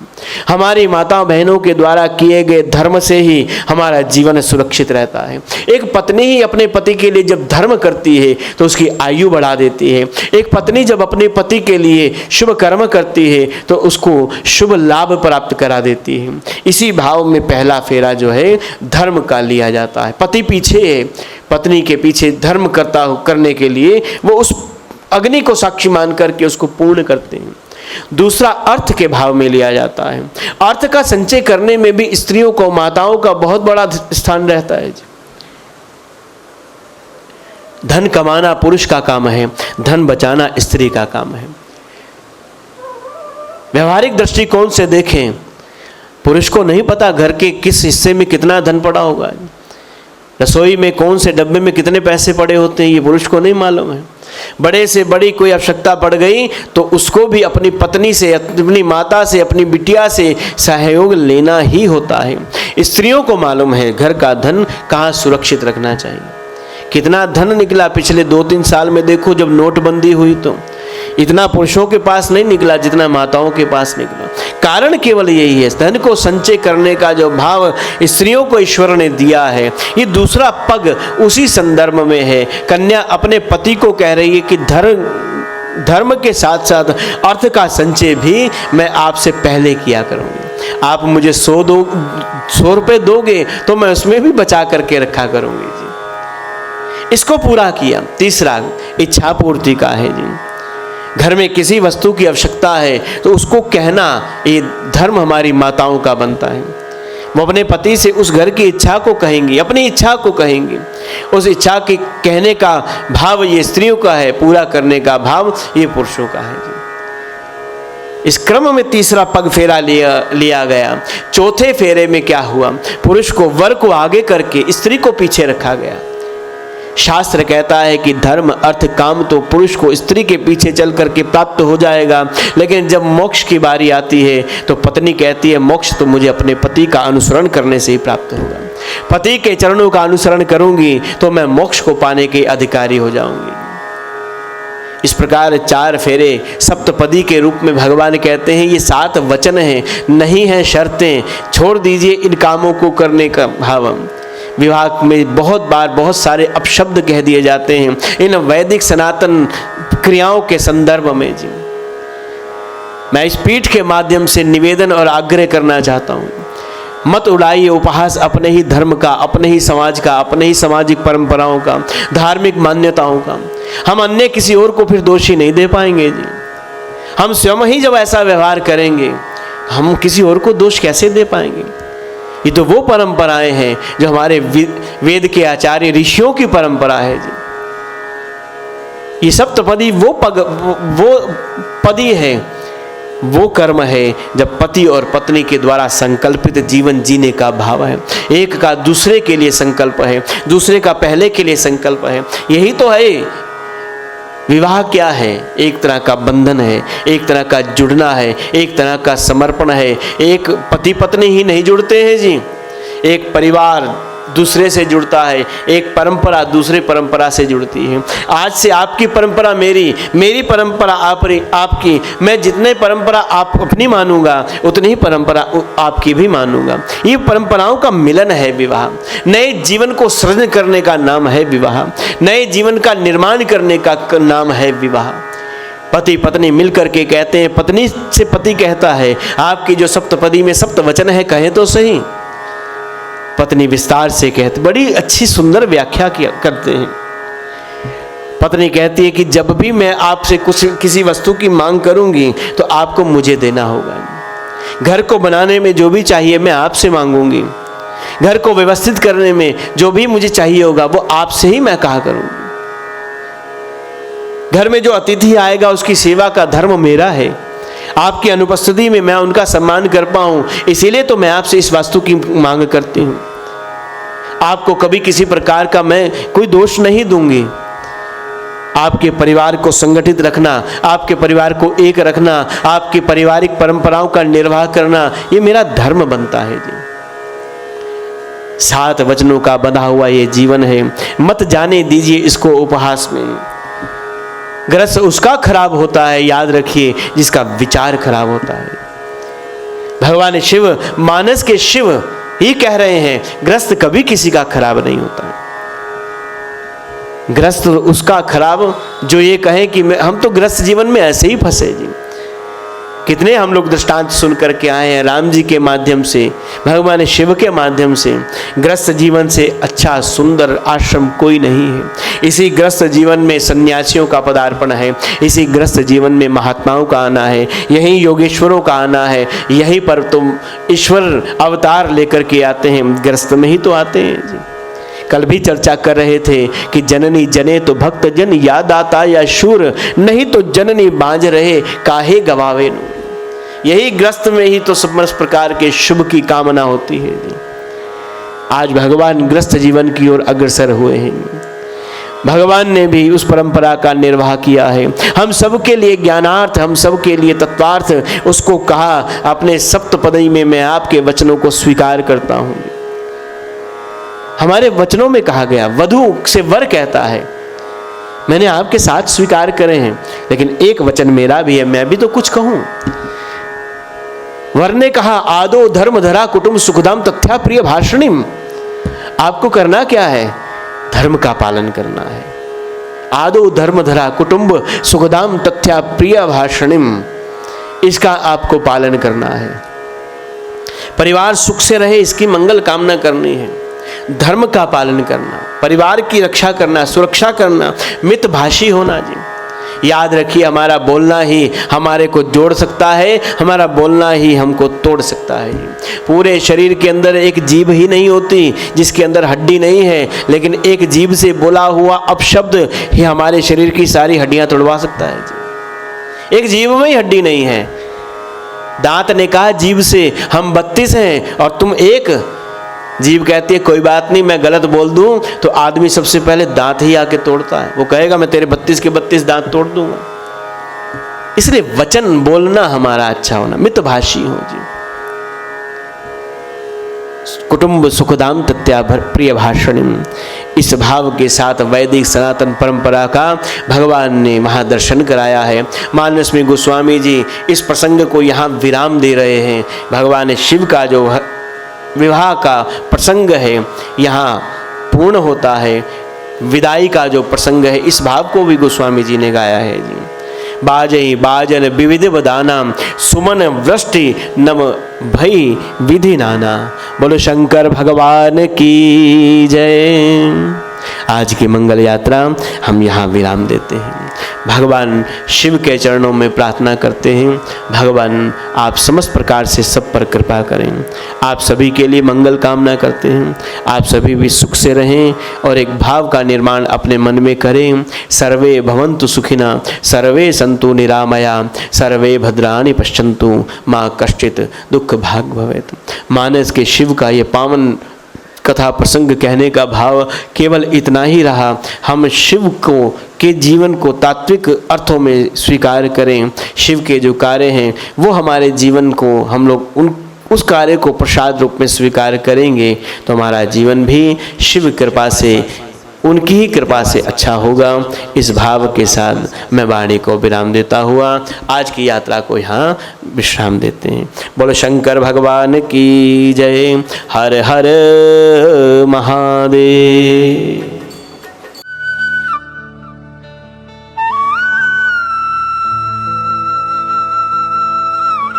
हमारी माता बहनों के द्वारा किए गए धर्म से ही हमारा जीवन सुरक्षित रहता है। एक पत्नी ही अपने पति के लिए जब धर्म करती है तो उसकी आयु बढ़ा देती है। एक पत्नी जब अपने पति के लिए शुभ कर्म करती है तो उसको शुभ लाभ प्राप्त करा देती है। इसी भाव में पहला फेरा जो है धर्म का लिया जाता है। पति पीछे है, पत्नी के पीछे धर्म करने के लिए वो उस अग्नि को साक्षी मान करके उसको पूर्ण करते हैं। दूसरा अर्थ के भाव में लिया जाता है। अर्थ का संचय करने में भी स्त्रियों को, माताओं का बहुत बड़ा स्थान रहता है। धन कमाना पुरुष का काम है, धन बचाना स्त्री का काम है। व्यवहारिक दृष्टिकोण से देखें, पुरुष को नहीं पता घर के किस हिस्से में कितना धन पड़ा होगा, रसोई में कौन से डब्बे में कितने पैसे पड़े होते हैं, ये पुरुष को नहीं मालूम है। बड़े से बड़ी कोई आवश्यकता पड़ गई तो उसको भी अपनी पत्नी से, अपनी माता से, अपनी बिटिया से सहयोग लेना ही होता है। स्त्रियों को मालूम है घर का धन कहाँ सुरक्षित रखना चाहिए। कितना धन निकला पिछले 2-3 साल में, देखो जब नोटबंदी हुई तो इतना पुरुषों के पास नहीं निकला जितना माताओं के पास निकला। कारण केवल यही है, धन को संचय करने का जो भाव स्त्रियों को ईश्वर ने दिया है। ये दूसरा पग उसी संदर्भ में है। कन्या अपने पति को कह रही है कि धर्म के साथ साथ अर्थ का संचय भी मैं आपसे पहले किया करूँगी। आप मुझे 100 रुपये दोगे तो मैं उसमें भी बचा करके रखा करूँगी जी। इसको पूरा किया। तीसरा इच्छा पूर्ति का है जी। घर में किसी वस्तु की आवश्यकता है तो उसको कहना, ये धर्म हमारी माताओं का बनता है। वो अपने पति से उस घर की इच्छा को कहेंगी, अपनी इच्छा को कहेंगी। उस इच्छा के कहने का भाव ये स्त्रियों का है, पूरा करने का भाव ये पुरुषों का है जी। इस क्रम में तीसरा पग फेरा लिया गया। चौथे फेरे में क्या हुआ, पुरुष को, वर को आगे करके स्त्री को पीछे रखा गया। शास्त्र कहता है कि धर्म अर्थ काम तो पुरुष को स्त्री के पीछे चल करके प्राप्त हो जाएगा, लेकिन जब मोक्ष की बारी आती है तो पत्नी कहती है मोक्ष तो मुझे अपने पति का अनुसरण करने से ही प्राप्त होगा। पति के चरणों का अनुसरण करूंगी तो मैं मोक्ष को पाने के अधिकारी हो जाऊंगी। इस प्रकार 4 फेरे सप्तपदी के रूप में भगवान कहते हैं। ये 7 वचन हैं, नहीं है शर्तें। छोड़ दीजिए इन कामों को करने का भाव। विवाह में बहुत बार बहुत सारे अपशब्द कह दिए जाते हैं। इन वैदिक सनातन क्रियाओं के संदर्भ में जी मैं इस पीठ के माध्यम से निवेदन और आग्रह करना चाहता हूँ, मत उड़ाइए उपहास अपने ही धर्म का, अपने ही समाज का, अपने ही सामाजिक परंपराओं का, धार्मिक मान्यताओं का। हम अन्य किसी और को फिर दोषी नहीं दे पाएंगे जी। हम स्वयं ही जब ऐसा व्यवहार करेंगे हम किसी और को दोष कैसे दे पाएंगे। ये तो वो परंपराएं हैं जो हमारे वेद के आचार्य ऋषियों की परंपरा है जी। ये सप्तपदी वो पदी है, वो कर्म है जब पति और पत्नी के द्वारा संकल्पित जीवन जीने का भाव है। एक का दूसरे के लिए संकल्प है, दूसरे का पहले के लिए संकल्प है। यही तो है विवाह। क्या है? एक तरह का बंधन है, एक तरह का जुड़ना है, एक तरह का समर्पण है। एक पति पत्नी ही नहीं जुड़ते हैं जी, एक परिवार दूसरे से जुड़ता है, एक परंपरा दूसरे परंपरा से जुड़ती है। आज से आपकी परंपरा मेरी, मेरी परंपरा आपकी। मैं जितने परंपरा आप अपनी मानूंगा उतनी ही परंपरा आपकी भी मानूंगा। ये परंपराओं का मिलन है विवाह। नए जीवन को सृजन करने का नाम है विवाह, नए जीवन का निर्माण करने का नाम है विवाह। पति पत्नी मिलकर के कहते हैं, पत्नी से पति कहता है, आपकी जो सप्तपदी में सप्त वचन है कहें तो सही। पत्नी विस्तार से कहती, बड़ी अच्छी सुंदर व्याख्या करते हैं। पत्नी कहती है कि जब भी मैं आपसे किसी वस्तु की मांग करूंगी तो आपको मुझे देना होगा। घर को बनाने में जो भी चाहिए मैं आपसे मांगूंगी, घर को व्यवस्थित करने में जो भी मुझे चाहिए होगा वो आपसे ही मैं कहा करूंगी। घर में जो अतिथि आएगा उसकी सेवा का धर्म मेरा है। आपकी अनुपस्थिति में मैं उनका सम्मान कर पाऊं, इसीलिए तो मैं आपसे इस वस्तु की मांग करती हूं। आपको कभी किसी प्रकार का मैं कोई दोष नहीं दूंगी। आपके परिवार को संगठित रखना, आपके परिवार को एक रखना, आपकी पारिवारिक परंपराओं का निर्वाह करना, ये मेरा धर्म बनता है जी। 7 वचनों का बंधा हुआ ये जीवन है, मत जाने दीजिए इसको उपहास में। ग्रस्त उसका खराब होता है, याद रखिए, जिसका विचार खराब होता है। भगवान शिव, मानस के शिव ही कह रहे हैं, ग्रस्त कभी किसी का खराब नहीं होता है। ग्रस्त उसका खराब जो ये कहे कि हम तो ग्रस्त जीवन में ऐसे ही फंसे जी। कितने हम लोग दृष्टांत सुन करके आए हैं राम जी के माध्यम से, भगवान शिव के माध्यम से। ग्रस्त जीवन से अच्छा सुंदर आश्रम कोई नहीं है। इसी ग्रस्त जीवन में सन्यासियों का पदार्पण है, इसी ग्रस्त जीवन में महात्माओं का आना है, यहीं योगेश्वरों का आना है। यहीं पर तुम ईश्वर अवतार लेकर के आते हैं, ग्रस्त में ही तो आते हैं जी। कल भी चर्चा कर रहे थे कि जननी जने तो भक्त जन, याद आता या शूर, नहीं तो जननी बांझ रहे काहे गवावे। यही ग्रस्त में ही तो समस्त प्रकार के शुभ की कामना होती है जी। आज भगवान ग्रस्त जीवन की ओर अग्रसर हुए हैं। भगवान ने भी उस परंपरा का निर्वाह किया है। हम सबके लिए ज्ञानार्थ, हम सबके लिए तत्वार्थ उसको कहा। अपने सप्तपदी में मैं आपके वचनों को स्वीकार करता हूं। हमारे वचनों में कहा गया, वधू से वर कहता है, मैंने आपके साथ स्वीकार करे हैं, लेकिन एक वचन मेरा भी है, मैं भी तो कुछ कहूं। वर ने कहा, आदो धर्म धरा कुटुंब सुखदाम तथ्या प्रिय भाषणिम। आपको करना क्या है? धर्म का पालन करना है। आदो धर्म धरा कुटुंब सुखदाम तथ्या प्रिय भाषणिम, इसका आपको पालन करना है। परिवार सुख से रहे इसकी मंगल कामना करनी है। धर्म का पालन करना, परिवार की रक्षा करना, सुरक्षा करना, मितभाषी होना जी। याद रखिए, हमारा बोलना ही हमारे को जोड़ सकता है, हमारा बोलना ही हमको तोड़ सकता है। पूरे शरीर के अंदर एक जीभ ही नहीं होती जिसके अंदर हड्डी नहीं है, लेकिन एक जीभ से बोला हुआ अपशब्द ही हमारे शरीर की सारी हड्डियां तोड़वा सकता है जी। एक जीभ में ही हड्डी नहीं है। दांत ने कहा जीभ से, हम 32 हैं और तुम एक। जीभ कहती है कोई बात नहीं, मैं गलत बोल दूं तो आदमी सबसे पहले दांत ही आके तोड़ता है। वो कहेगा मैं तेरे 32 के 32 दांत तोड़ दूंगा। इसलिए वचन बोलना हमारा अच्छा होना, मितभाषी हो जी। कुटुंब सुखदाम तथ्या प्रिय भाषणिम, इस भाव के साथ वैदिक सनातन परंपरा का भगवान ने वहाँ दर्शन कराया है। मानस में गोस्वामी जी इस प्रसंग को यहाँ विराम दे रहे हैं। भगवान शिव का जो विवाह का प्रसंग है यहाँ पूर्ण होता है। विदाई का जो प्रसंग है, इस भाव को भी गोस्वामी जी ने गाया है जी। बाजई बाजन विविध बदाना, सुमन वृष्टि नम भई विधि नाना। बोलो शंकर भगवान की जय। आज की मंगल यात्रा हम यहाँ विराम देते हैं। भगवान शिव के चरणों में प्रार्थना करते हैं, भगवान आप समस्त प्रकार से सब पर कृपा करें। आप सभी के लिए मंगल कामना करते हैं, आप सभी भी सुख से रहें और एक भाव का निर्माण अपने मन में करें। सर्वे भवन्तु सुखिना, सर्वे सन्तु निरामया, सर्वे भद्राणि पश्यन्तु, माँ कश्चित दुख भाग भवेत्। मानस के शिव का ये पावन कथा प्रसंग कहने का भाव केवल इतना ही रहा। हम शिव को के जीवन को तात्विक अर्थों में स्वीकार करें। शिव के जो कार्य हैं वो हमारे जीवन को हम लोग उस कार्य को प्रसाद रूप में स्वीकार करेंगे तो हमारा जीवन भी शिव कृपा से, उनकी ही कृपा से अच्छा होगा। इस भाव के साथ मैं वाणी को विराम देता हुआ आज की यात्रा को यहाँ विश्राम देते हैं। बोलो शंकर भगवान की जय। हर हर महादेव।